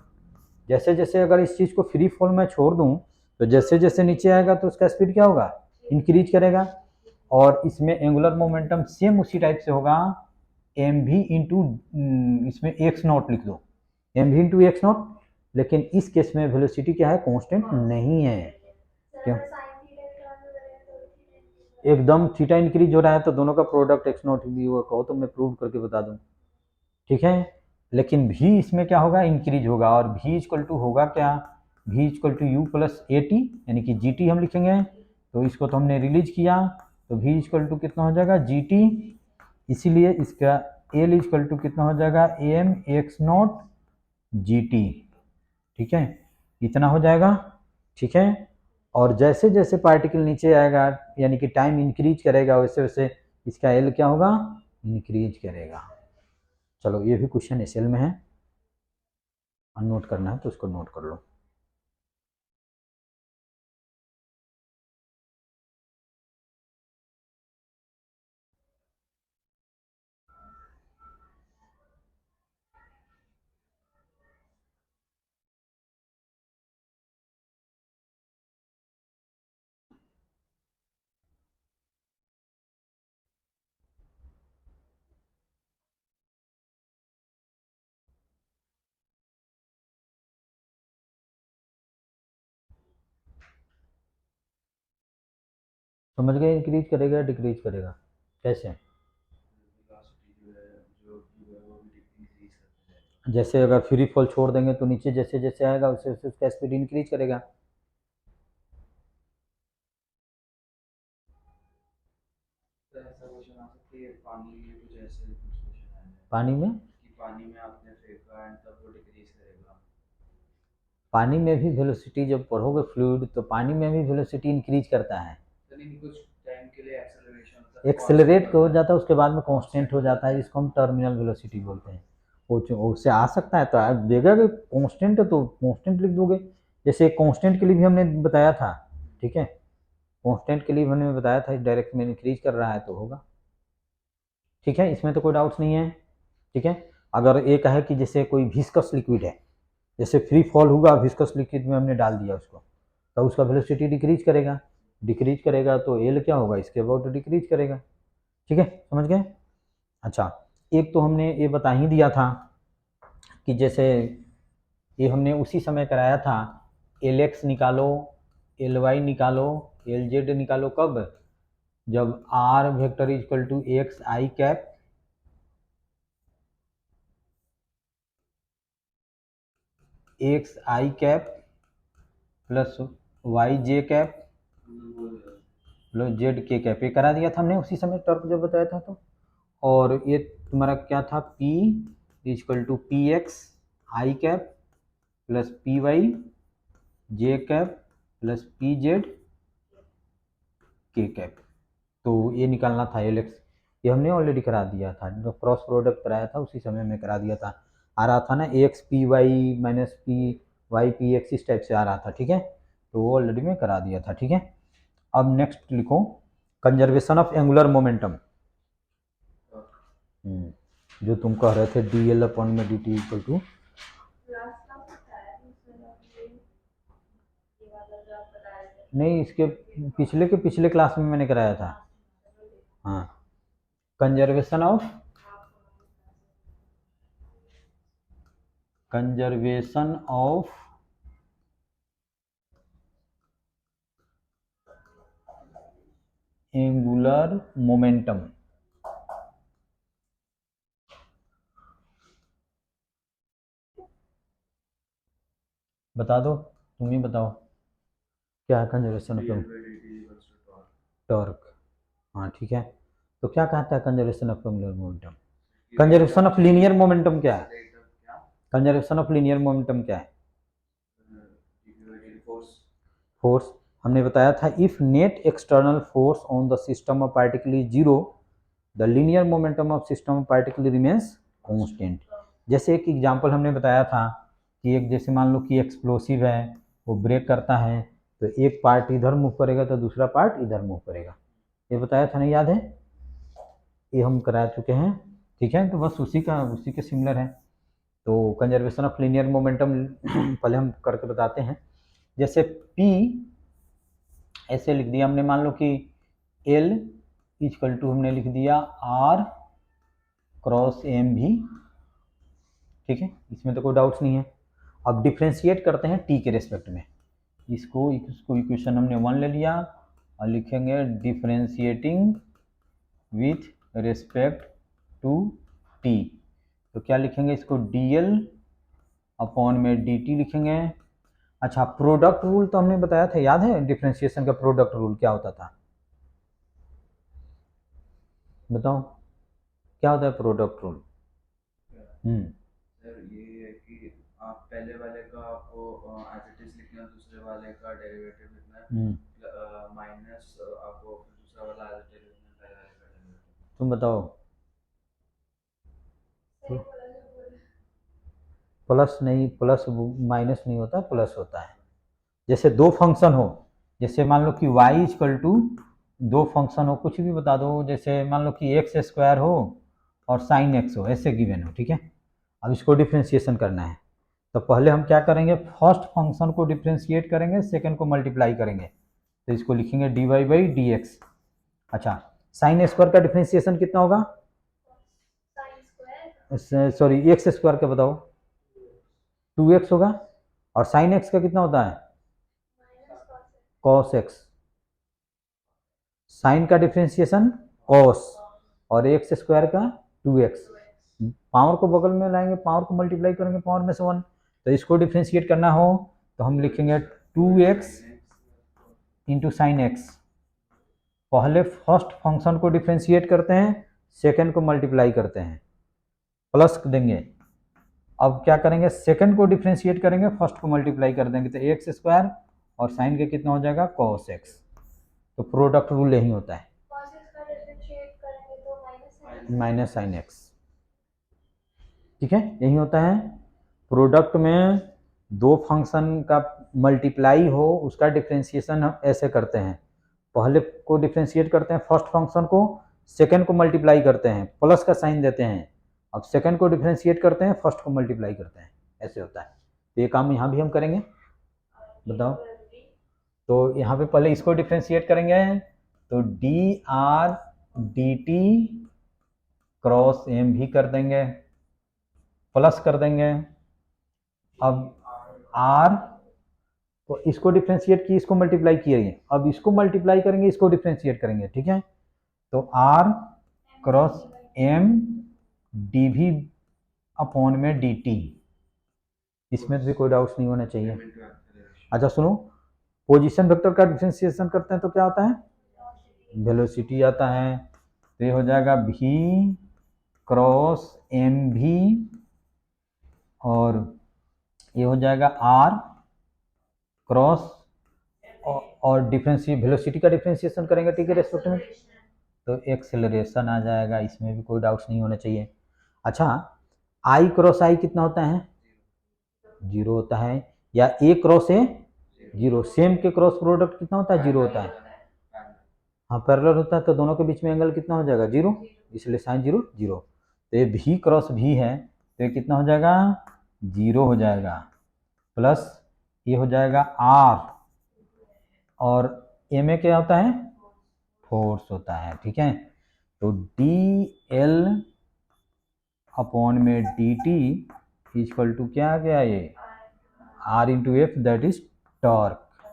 जैसे जैसे अगर इस चीज़ को फ्री फॉल में छोड़ दूँ तो जैसे जैसे नीचे आएगा तो उसका स्पीड क्या होगा? इंक्रीज करेगा, और इसमें एंगुलर मोमेंटम सेम उसी टाइप से होगा, एम भी इंटू, इसमें एक्स नॉट लिख दो, एम भी इंटू एक्स नॉट, लेकिन इस केस में वेलोसिटी क्या है? कांस्टेंट नहीं है। क्यों? एकदम थीटा इंक्रीज हो रहा है तो दोनों का प्रोडक्ट एक्स नॉट भी हुआ, कहो तो मैं प्रूव करके बता दूं। ठीक है, लेकिन भी इसमें क्या होगा? इंक्रीज होगा, और भी इक्वल टू होगा क्या? भी equal to U plus A T, यानी कि जी टी हम लिखेंगे, तो इसको तो हमने रिलीज किया, तो भी इक्वल टू कितना हो जाएगा? जी टी, इसीलिए इसका एल इक्वल टू कितना हो जाएगा? M X not G T. ठीक है, इतना हो जाएगा। ठीक है, और जैसे जैसे पार्टिकल नीचे आएगा यानी कि टाइम इंक्रीज करेगा, वैसे वैसे इसका एल क्या होगा? इंक्रीज करेगा। चलो ये भी क्वेश्चन एसएल में है, नोट करना है तो उसको नोट कर लो। समझ गए, इंक्रीज करेगा डिक्रीज करेगा कैसे? जैसे अगर फ्री फॉल छोड़ देंगे तो नीचे जैसे जैसे आएगा उससे उससे उसका स्पीड इंक्रीज करेगा। तो ऐसा क्वेश्चन आ सकता है पानी में कुछ ऐसे कुछ क्वेश्चन आया है पानी में? कि पानी में आपने फेंका एंड तब वो डिक्रीज करेगा। पानी में भी वेलोसिटी जब पढ़ोगे फ्लूइड तो पानी में भी वेलोसिटी इंक्रीज करता है। तो नहीं कुछ टाइम के लिए एक्सेलरेशन मतलब कांस्टेंट एक्सेलरेट हो होता है। जाता है उसके बाद में कांस्टेंट कांस्टेंट हो हो जाता जाता है, है। जिसको हम टर्मिनल वेलोसिटी बोलते हैं। वो उससे आ सकता है तो आप देगा कि कांस्टेंट है तो कांस्टेंट लिख दोगे। जैसे कांस्टेंट के लिए भी हमने बताया था, ठीक है, कांस्टेंट के लिए हमने बताया था डायरेक्ट में इंक्रीज कर रहा है तो होगा। ठीक है, इसमें तो कोई डाउट्स नहीं है। ठीक है, अगर एक है कि जैसे कोई विस्कस लिक्विड है, जैसे फ्री फॉल हुआ विस्कस लिक्विड में हमने डाल दिया उसको, तो उसका वेलोसिटी डिक्रीज करेगा, डिक्रीज करेगा तो एल क्या होगा, इसके अबाउट डिक्रीज करेगा। ठीक है, समझ गए? अच्छा, एक तो हमने ये बता ही दिया था कि जैसे ये हमने उसी समय कराया था, एल एक्स निकालो, एल वाई निकालो, एल जेड निकालो, कब? जब R vector equal to X I cap X I cap plus Y J cap plus Z K cap, ये करा दिया था हमने उसी समय टर्क जब बताया था तो। और ये तुम्हारा क्या था, P equal to P X I cap plus P Y J cap plus P Z K cap. तो ये निकालना था एल एक्स, ये हमने ऑलरेडी करा दिया था, जो क्रॉस प्रोडक्ट कराया था उसी समय में करा दिया था। आ रहा था ना X P Y minus P Y P X, इस टाइप से आ रहा था। ठीक है, तो वो ऑलरेडी में करा दिया था। ठीक है, अब नेक्स्ट लिखो कंजर्वेशन ऑफ एंगुलर मोमेंटम, जो तुम कह रहे थे डी एल अपॉन में डी टी इक्वल टू। नहीं, इसके पिछले क्लास में मैंने कराया था। हाँ, कंजर्वेशन ऑफ एंगुलर मोमेंटम। बता दो, तुम ही बताओ क्या है कंजर्वेशन ऑफ टॉर्क। हाँ ठीक है, तो क्या कहता है conservation of angular momentum? Conservation of linear momentum क्या है? कंजर्वेशन ऑफ लीनियर मोमेंटम क्या है? फोर्स। हमने बताया था if net external force on the system of particle is zero, the linear momentum of system of particle remains constant. जैसे एक example हमने बताया था कि एक जैसे मान लो कि एक्सप्लोसिव है, वो ब्रेक करता है, तो एक पार्ट इधर मूव करेगा तो दूसरा पार्ट इधर मूव करेगा, ये बताया था, नहीं याद है? ये हम करा चुके हैं। ठीक है, तो बस उसी के सिमिलर है। तो कंजर्वेशन ऑफ लीनियर मोमेंटम पहले हम करके बताते हैं। जैसे P ऐसे लिख दिया हमने, मान लो कि L इक्वल टू हमने लिख दिया R क्रॉस एम भी। ठीक है, इसमें तो कोई डाउट्स नहीं है। अब डिफ्रेंशिएट करते हैं T के रेस्पेक्ट में, इसको इक्वेशन हमने 1 ले लिया और लिखेंगे differentiating with respect to T। तो क्या लिखेंगे इसको, dl अपॉन में dt लिखेंगे। अच्छा, प्रोडक्ट रूल तो हमने बताया था, याद है डिफ्रेंशिएशन का प्रोडक्ट रूल क्या होता था? बताओ क्या होता है प्रोडक्ट रूल? सर ये है कि आप पहले वाले का आपको एज इट इज लिखना है, दूसरे वाले का डेरिवेटिव लिखना है, माइनस आपको फिर दूसरा वाला एज इट इज लिखना है, पहले वाले का डेरिवेटिव। तुम बताओ। प्लस नहीं, प्लस माइनस नहीं होता, प्लस होता है। जैसे दो फंक्शन हो, जैसे मान लो कि y इक्वल टू दो फंक्शन हो, कुछ भी बता दो, जैसे मान लो कि एक्स स्क्वायर हो और साइन एक्स हो, ऐसे गिवन हो। ठीक है, अब इसको डिफ्रेंशिएशन करना है, तो पहले हम क्या करेंगे, फर्स्ट फंक्शन को डिफ्रेंशिएट करेंगे, सेकंड को मल्टीप्लाई करेंगे, तो इसको लिखेंगे D Y by D X. अच्छा, साइन स्क्वायर का डिफ्रेंशिएशन कितना होगा? सॉरी, एक्स स्क्वायर का बताओ। 2x होगा, और साइन एक्स का कितना होता है? Cos x. साइन का डिफ्रेंसिएशन कॉस और एक्स स्क्वायर का 2x। पावर को बगल में लाएंगे, पावर को मल्टीप्लाई करेंगे पावर में से 1। तो इसको डिफ्रेंशिएट करना हो तो हम लिखेंगे 2x इंटू साइन एक्स। पहले फर्स्ट फंक्शन को डिफ्रेंशिएट करते हैं, सेकंड को मल्टीप्लाई करते हैं, प्लस देंगे। अब क्या करेंगे, सेकंड को डिफ्रेंशिएट करेंगे, फर्स्ट को मल्टीप्लाई कर देंगे, तो एक्स स्क्वायर और साइन के कितना हो जाएगा cos x। तो प्रोडक्ट रूल यही होता है, माइनस साइन एक्स। ठीक है, यही होता है। प्रोडक्ट में दो फंक्शन का मल्टीप्लाई हो उसका डिफ्रेंशिएशन हम ऐसे करते हैं, पहले को डिफ्रेंशिएट करते हैं फर्स्ट फंक्शन को, सेकंड को मल्टीप्लाई करते हैं, प्लस का साइन देते हैं, अब सेकंड को डिफ्रेंशिएट करते हैं, फर्स्ट को मल्टीप्लाई करते हैं, ऐसे होता है। तो ये काम यहाँ भी हम करेंगे, बताओ। तो यहाँ पे पहले इसको डिफ्रेंशिएट करेंगे, तो D R D T cross M V कर देंगे, प्लस कर देंगे। अब आर, तो इसको डिफ्रेंशिएट किए, इसको मल्टीप्लाई किए, अब इसको मल्टीप्लाई करेंगे, इसको डिफ्रेंशिएट करेंगे। ठीक है, तो आर क्रॉस एम डी भी अपॉन में डी टी, इसमें भी कोई डाउट नहीं होना चाहिए। अच्छा सुनो, पोजीशन वेक्टर का डिफ्रेंशिएशन करते हैं तो क्या होता है, वेलोसिटी आता है। तो ये हो जाएगा भी क्रॉस एम भी, और ये हो जाएगा आर क्रॉस, और डिफरेंशिएट वेलोसिटी का डिफरेंशिएशन करेंगे टी के रेस्पेक्ट में, तो एक्सेलरेशन आ जाएगा, इसमें भी कोई डाउट्स नहीं होना चाहिए। अच्छा, आई क्रॉस आई कितना होता है, 0 होता है, या ए क्रॉस ए 0, सेम के क्रॉस प्रोडक्ट कितना होता है, 0 होता है। हाँ, पैरेलल होता है तो दोनों के बीच में एंगल कितना हो जाएगा, 0, इसलिए साइन 0 0। तो ये भी क्रॉस भी है, तो ये कितना हो जाएगा, 0 हो जाएगा, प्लस ये हो जाएगा आर, और ए में क्या होता है, फोर्स होता है। ठीक है, तो डी एल अपॉन में डी टी इक्वल टू क्या आ गया, ये R into F, that is torque.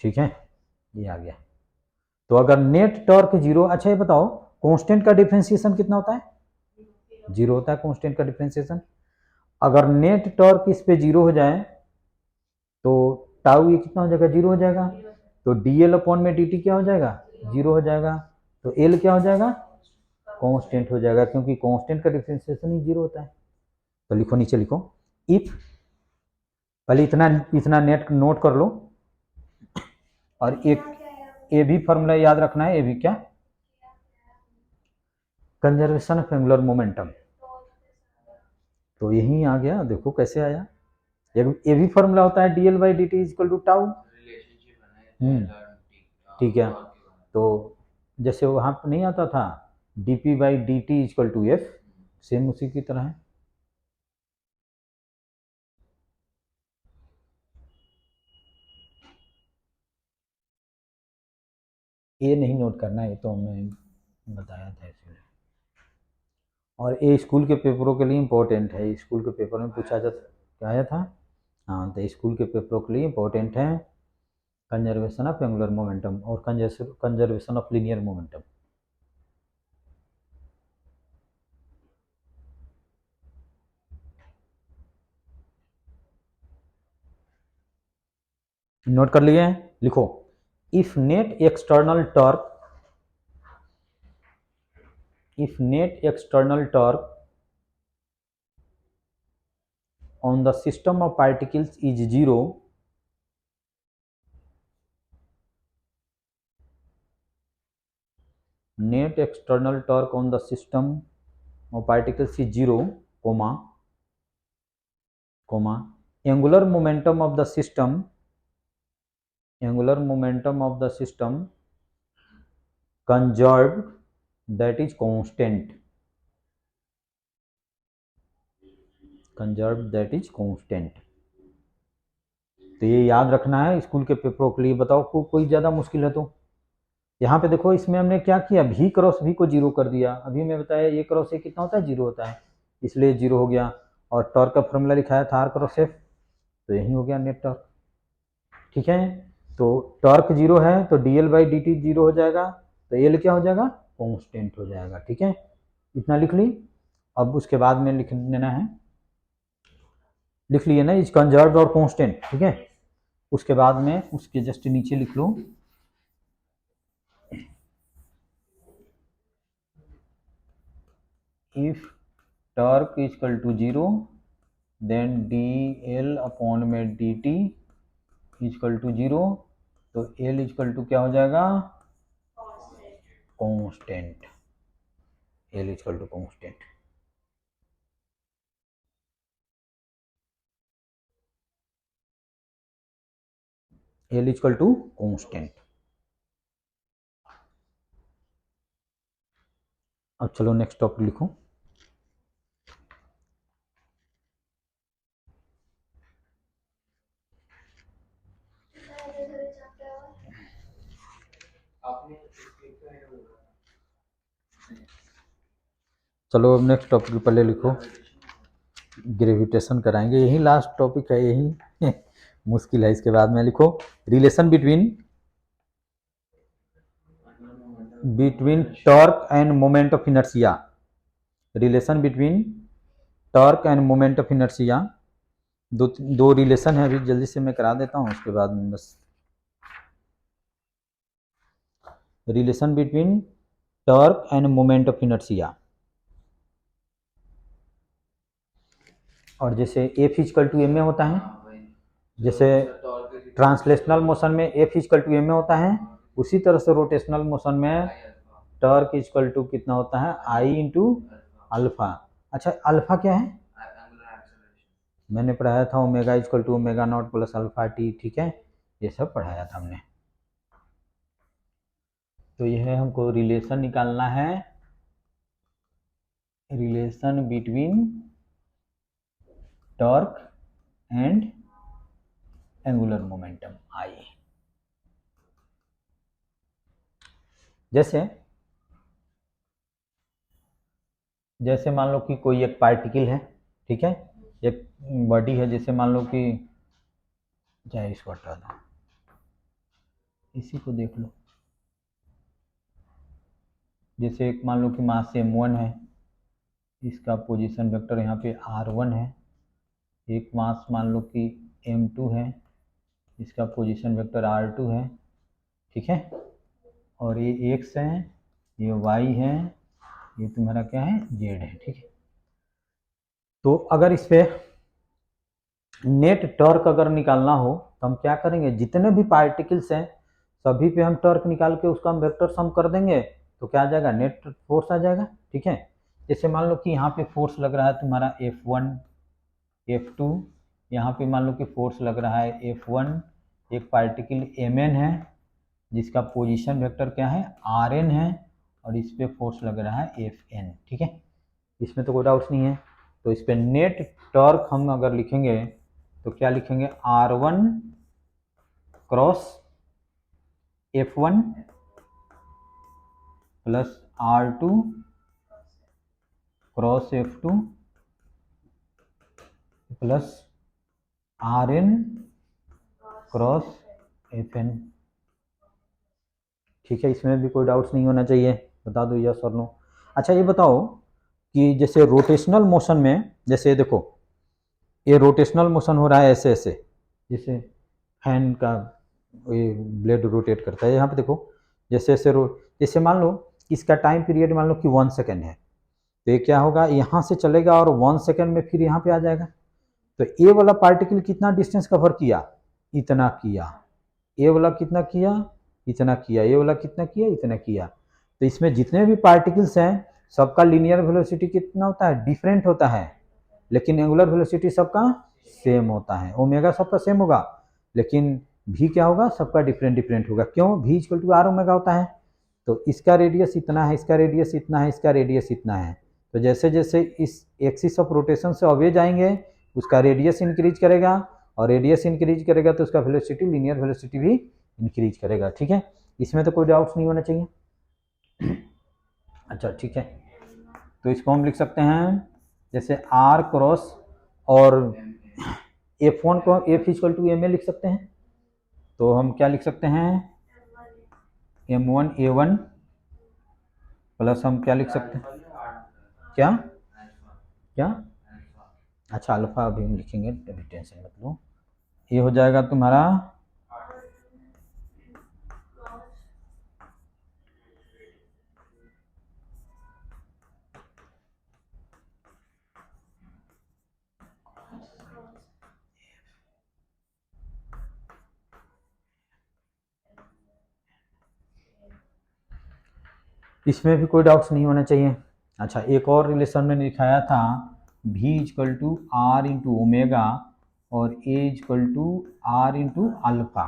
ठीक है, ये आ गया। तो अगर नेट टॉर्क 0, अच्छा ये बताओ कांस्टेंट का डिफरेंशिएशन कितना होता है, 0 होता है कांस्टेंट का डिफरेंशिएशन। अगर नेट टॉर्क इस पे 0 हो जाए तो टाउ ये कितना हो जाएगा, 0 हो जाएगा। तो डी एल अपॉन में डी टी क्या हो जाएगा, 0 हो जाएगा। तो एल क्या हो जाएगा, कांस्टेंट हो जाएगा, क्योंकि कांस्टेंट का डिफरेंशिएशन ही 0 होता है। तो लिखो, नीचे लिखो, इफ, पहले इतना नेट नोट कर लो, और एक ए भी फॉर्मूला याद रखना है। ए भी क्या, कंजर्वेशन ऑफ एंगुलर मोमेंटम। तो यही आ गया, देखो कैसे आया। ए भी फॉर्मूला होता है D L by D T equal to tau. ठीक है, तो जैसे वहाँ पर नहीं आता था D P by D T equal to F, same उसी की तरह है। ये नहीं नोट करना, ये तो मैं बताया था इसलिए। और ये स्कूल के पेपरों के लिए इम्पोर्टेंट है, स्कूल के पेपर में पूछा जा क्या आया था। हाँ, तो स्कूल के पेपरों के लिए इम्पोर्टेंट है कंजर्वेशन ऑफ एंगुलर मोमेंटम और conservation of linear momentum. Note कर लिए, लिखो, if net external torque on the system of particles is 0, net external torque on the system of particles is 0, angular momentum of the system conserved, that is constant, तो ये याद रखना है school के पेपरों के लिए। बताओ कोई ज़्यादा मुश्किल है तो। यहाँ पे देखो, इसमें हमने क्या किया, भी क्रॉस भी को 0 कर दिया। अभी मैं बताया ये क्रॉस ए कितना होता है, 0 होता है, इसलिए 0 हो गया। और टॉर्क का फॉर्मूला लिखाया था आर क्रॉस एफ, तो यही हो गया नेट टॉर्क। ठीक है, तो टॉर्क जीरो है तो dl बाई dt जीरो हो जाएगा, तो एल क्या हो जाएगा, कांस्टेंट हो जाएगा। ठीक है, इतना लिख ली। अब उसके बाद में लिख लेना है, लिख लिए ना, इज कंजर्व्ड और कांस्टेंट। ठीक है, उसके बाद में उसके जस्ट नीचे लिख लो if torque is equal to zero then d L upon में D t is equal to zero, तो एल इज इक्वल टू क्या हो जाएगा, constant. L is equal to constant. L is equal to constant. अब चलो next topic लिखो। चलो अब नेक्स्ट टॉपिक पहले लिखो, ग्रेविटेशन कराएंगे, यही लास्ट टॉपिक है, यही मुश्किल है। इसके बाद में लिखो relation between torque end moment of inertia. Relation between torque end moment of inertia, दो रिलेशन है, अभी जल्दी से मैं करा देता हूँ, उसके बाद में बस। Relation between torque end moment of inertia, और जैसे एफ इक्वल टू एम में होता है, जैसे ट्रांसलेशनल मोशन में एफ इक्वल टू एम में होता है, उसी तरह से रोटेशनल मोशन में टॉर्क इक्वल टू कितना होता है, आई इंटू अल्फा। अच्छा, अल्फा क्या है, मैंने पढ़ाया था omega equal to omega not plus alpha T. ठीक है, ये सब पढ़ाया था हमने। तो यह हमको रिलेशन निकालना है, relation between torque and angular momentum आई। जैसे मान लो कि कोई एक पार्टिकल है, ठीक है, एक बॉडी है, जैसे मान लो कि, चाहे इसको हटा दो, इसी को देख लो, जैसे एक मान लो कि मास m1 है, इसका पोजीशन वेक्टर यहाँ पे r1 है। एक मास मान लो कि m2 है, इसका पोजीशन वेक्टर r2 है। ठीक है, और ये x है, ये y है, ये तुम्हारा क्या है, z है। ठीक है, तो अगर इस पे नेट टॉर्क अगर निकालना हो तो हम क्या करेंगे, जितने भी पार्टिकल्स हैं सभी पे हम टॉर्क निकाल के उसका हम वेक्टर सम कर देंगे, तो क्या आ जाएगा, नेट फोर्स आ जाएगा। ठीक है, जैसे मान लो कि यहाँ पे फोर्स लग रहा है तुम्हारा F1 F2, यहाँ पे मान लो कि फोर्स लग रहा है F1, एक पार्टिकल Mn है जिसका पोजीशन वेक्टर क्या है, Rn है, और इस पे फोर्स लग रहा है Fn। ठीक है, इसमें तो कोई डाउट नहीं है। तो इस पे नेट टॉर्क हम अगर लिखेंगे तो क्या लिखेंगे, R1 cross F1 plus R2 cross F2 plus Rn cross Fn। ठीक है, इसमें भी कोई डाउट्स नहीं होना चाहिए, बता दो यस और नो। अच्छा, ये बताओ कि जैसे रोटेशनल मोशन में, जैसे देखो ये रोटेशनल मोशन हो रहा है ऐसे ऐसे, जैसे फैन का ये ब्लेड रोटेट करता है, यहाँ पे देखो जैसे ऐसे जैसे मान लो इसका टाइम पीरियड मान लो कि 1 सेकेंड है, तो ये क्या होगा, यहाँ से चलेगा और 1 सेकेंड में फिर यहाँ पे आ जाएगा। तो ये वाला पार्टिकल कितना डिस्टेंस कवर किया, इतना किया, ये वाला कितना किया, इतना किया, ये वाला कितना किया, इतना किया। तो इसमें जितने भी पार्टिकल्स हैं सबका लीनियर वेलोसिटी कितना होता है, डिफरेंट होता है, लेकिन एंगुलर वेलोसिटी सबका सेम होता है। ओमेगा सबका सेम होगा, लेकिन भी क्या होगा, सबका डिफरेंट डिफरेंट होगा। क्यों, भी इक्वल टू आर ओमेगा होता है, तो इसका रेडियस इतना है, इसका रेडियस इतना है, इसका रेडियस इतना है। तो जैसे जैसे इस एक्सिस ऑफ रोटेशन से अवे जाएंगे उसका रेडियस इंक्रीज करेगा, और रेडियस इंक्रीज करेगा तो उसका वेलोसिटी, लीनियर वेलोसिटी भी इंक्रीज करेगा। ठीक है, इसमें तो कोई डाउट्स नहीं होना चाहिए। अच्छा ठीक है, तो इसको हम लिख सकते हैं जैसे R क्रॉस, और F1 को F equal to M A लिख सकते हैं। तो हम क्या लिख सकते हैं, M1A1 प्लस हम क्या लिख सकते हैं, क्या क्या, अच्छा अल्फा अभी हम लिखेंगे, अभी टेंशन मत लो। ये हो जाएगा तुम्हारा इसमें भी कोई डाउट्स नहीं होना चाहिए। अच्छा एक और रिलेशन मैंने दिखाया था, V equal to R into omega और A equal to R into alpha,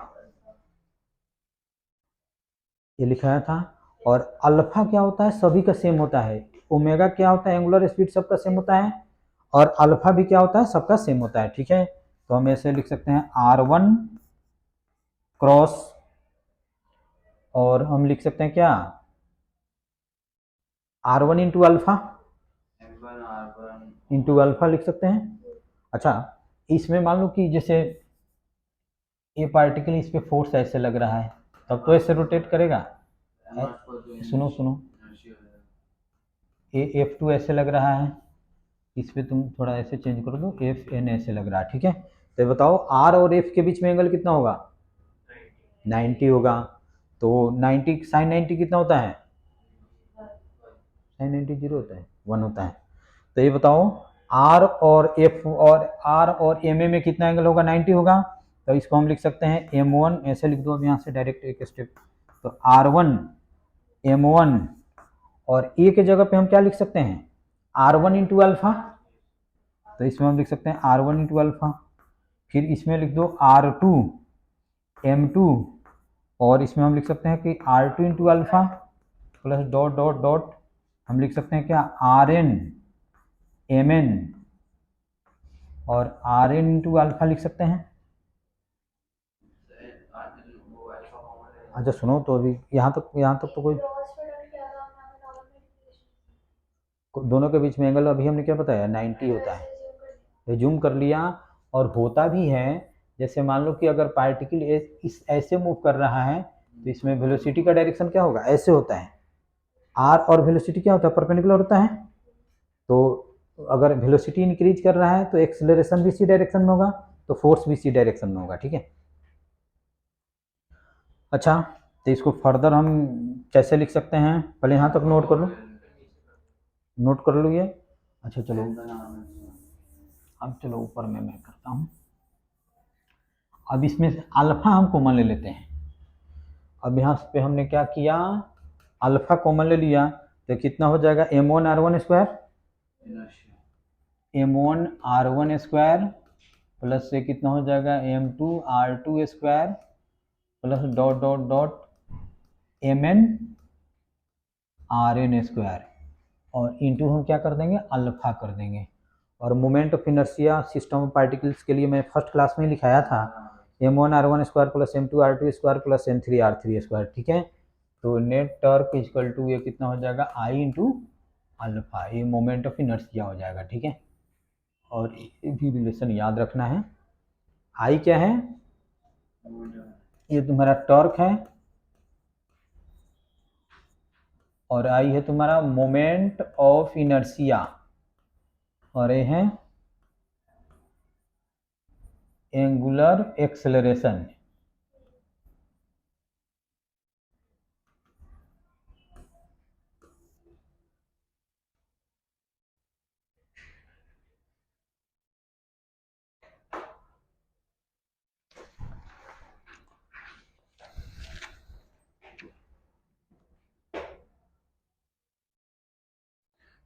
ये लिखाया था। और अल्फा क्या होता है, सभी का सेम होता है। ओमेगा क्या होता है, एंगुलर स्पीड सबका सेम होता है। और अल्फा भी क्या होता है, सबका सेम होता है। ठीक है, तो हम ऐसे लिख सकते हैं R1 क्रॉस, और हम लिख सकते हैं क्या, R1 into alpha into alpha लिख सकते हैं। अच्छा इसमें मान लो कि जैसे ये पार्टिकल इस पे फोर्स ऐसे लग रहा है, तब तो ऐसे रोटेट करेगा। सुनो सुनो, ये F2 ऐसे लग रहा है, इस पे तुम थोड़ा ऐसे चेंज कर दो, FN ऐसे लग रहा है। ठीक है, तो बताओ R और F के बीच में एंगल कितना होगा, 90 होगा। तो 90 साइन 90 कितना होता है, साइन 90 जीरो होता है, 1 होता है। तो ये बताओ R और F और R और MA में कितना एंगल होगा, 90 होगा। तो इसको हम लिख सकते हैं M1, ऐसे लिख दो अब यहाँ से डायरेक्ट एक स्टेप, तो R1 M1, और A के जगह पे हम क्या लिख सकते हैं, R1 इंटू अल्फा, तो इसमें हम लिख सकते हैं R1 इंटू अल्फा। फिर इसमें लिख दो R2 M2, और इसमें हम लिख सकते हैं कि R2 into alpha plus dot dot dot, हम लिख सकते हैं क्या, RN MN, और RN इंटू अल्फा लिख सकते हैं। अच्छा सुनो, तो अभी यहाँ तक तो कोई दोनों के बीच में एंगल अभी हमने क्या बताया, 90 होता है। रिज्यूम कर लिया। और होता भी है, जैसे मान लो कि अगर पार्टिकल इस ऐसे मूव कर रहा है, तो इसमें वेलोसिटी का डायरेक्शन क्या होगा, ऐसे होता है। आर और वेलोसिटी क्या होता है, परपेंडिकुलर होता है। तो अगर वेलोसिटी इंक्रीज कर रहा है तो एक्सेलरेशन भी इसी डायरेक्शन में होगा, तो फोर्स भी इसी डायरेक्शन में होगा। ठीक है, अच्छा तो इसको फर्दर हम कैसे लिख सकते हैं, पहले यहाँ तक नोट कर लो, नोट कर लो ये। अच्छा चलो अब चलो ऊपर में मैं करता हूँ। अब इसमें से अल्फा हम कॉमन ले लेते हैं। अब यहाँ पे हमने क्या किया, अल्फा कॉमन ले लिया, तो कितना हो जाएगा, M1 R1 square, M1 R1 square plus से कितना हो जाएगा, M2 R2 square plus dot dot dot MN RN square, और इंटू हम क्या कर देंगे, अल्फा कर देंगे। और moment of inertia system of particles के लिए मैं फर्स्ट क्लास में लिखाया था, M1 R1 square plus M2 R2 square plus M3 R3 square. ठीक है, तो नेट टॉर्क इक्वल टू ये कितना हो जाएगा, I इंटू अल्फा, ये मोमेंट ऑफ इनर्शिया हो जाएगा। ठीक है, और ये भी रिलेशन याद रखना है। I क्या है, ये तुम्हारा टॉर्क है, और I है तुम्हारा मोमेंट ऑफ इनर्शिया, और ये है एंगुलर एक्सेलरेशन।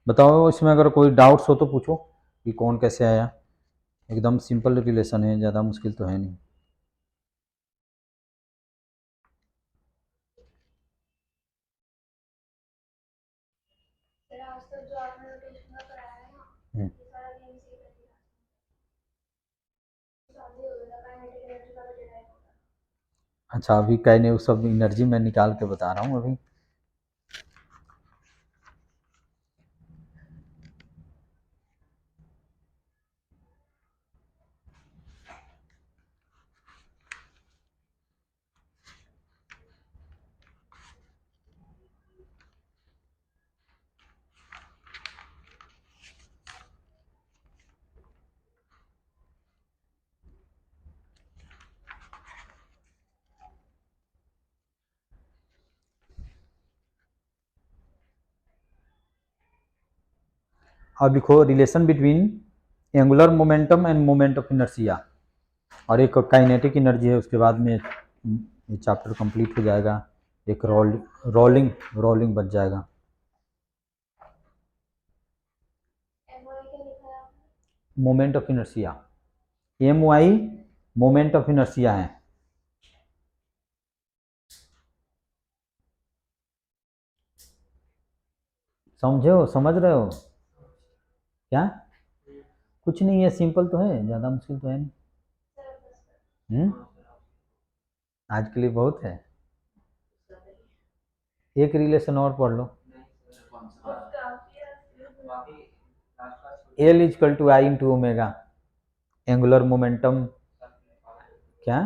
बताओ इसमें अगर कोई डाउट्स हो तो पूछो, कि कौन कैसे आया। एकदम सिंपल रिलेशन है, ज़्यादा मुश्किल तो है नहीं। हम्म। अच्छा अभी कहीं नहीं, वो सब एनर्जी मैं निकाल के बता रहा हूँ अभी। अब लिखो relation between angular momentum end moment of inertia, और एक काइनेटिक एनर्जी है, उसके बाद में ये चैप्टर कंप्लीट हो जाएगा, एक रोलिंग रोलिंग बच जाएगा। Moment of inertia, M Y moment of inertia है। समझे हो, समझ रहे हो क्या? कुछ नहीं है, सिंपल तो है, ज़्यादा मुश्किल तो है नहीं। आज के लिए बहुत है। एक रिलेशन और पढ़ लो, l is equal to I into omega, angular momentum क्या?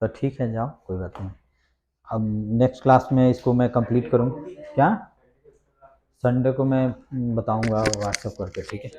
तो ठीक है, जाओ, कोई बात नहीं। अब नेक्स्ट क्लास में इसको मैं कंप्लीट करूँ क्या? संडे को मैं बताऊंगा व्हाट्सएप करके, ठीक है।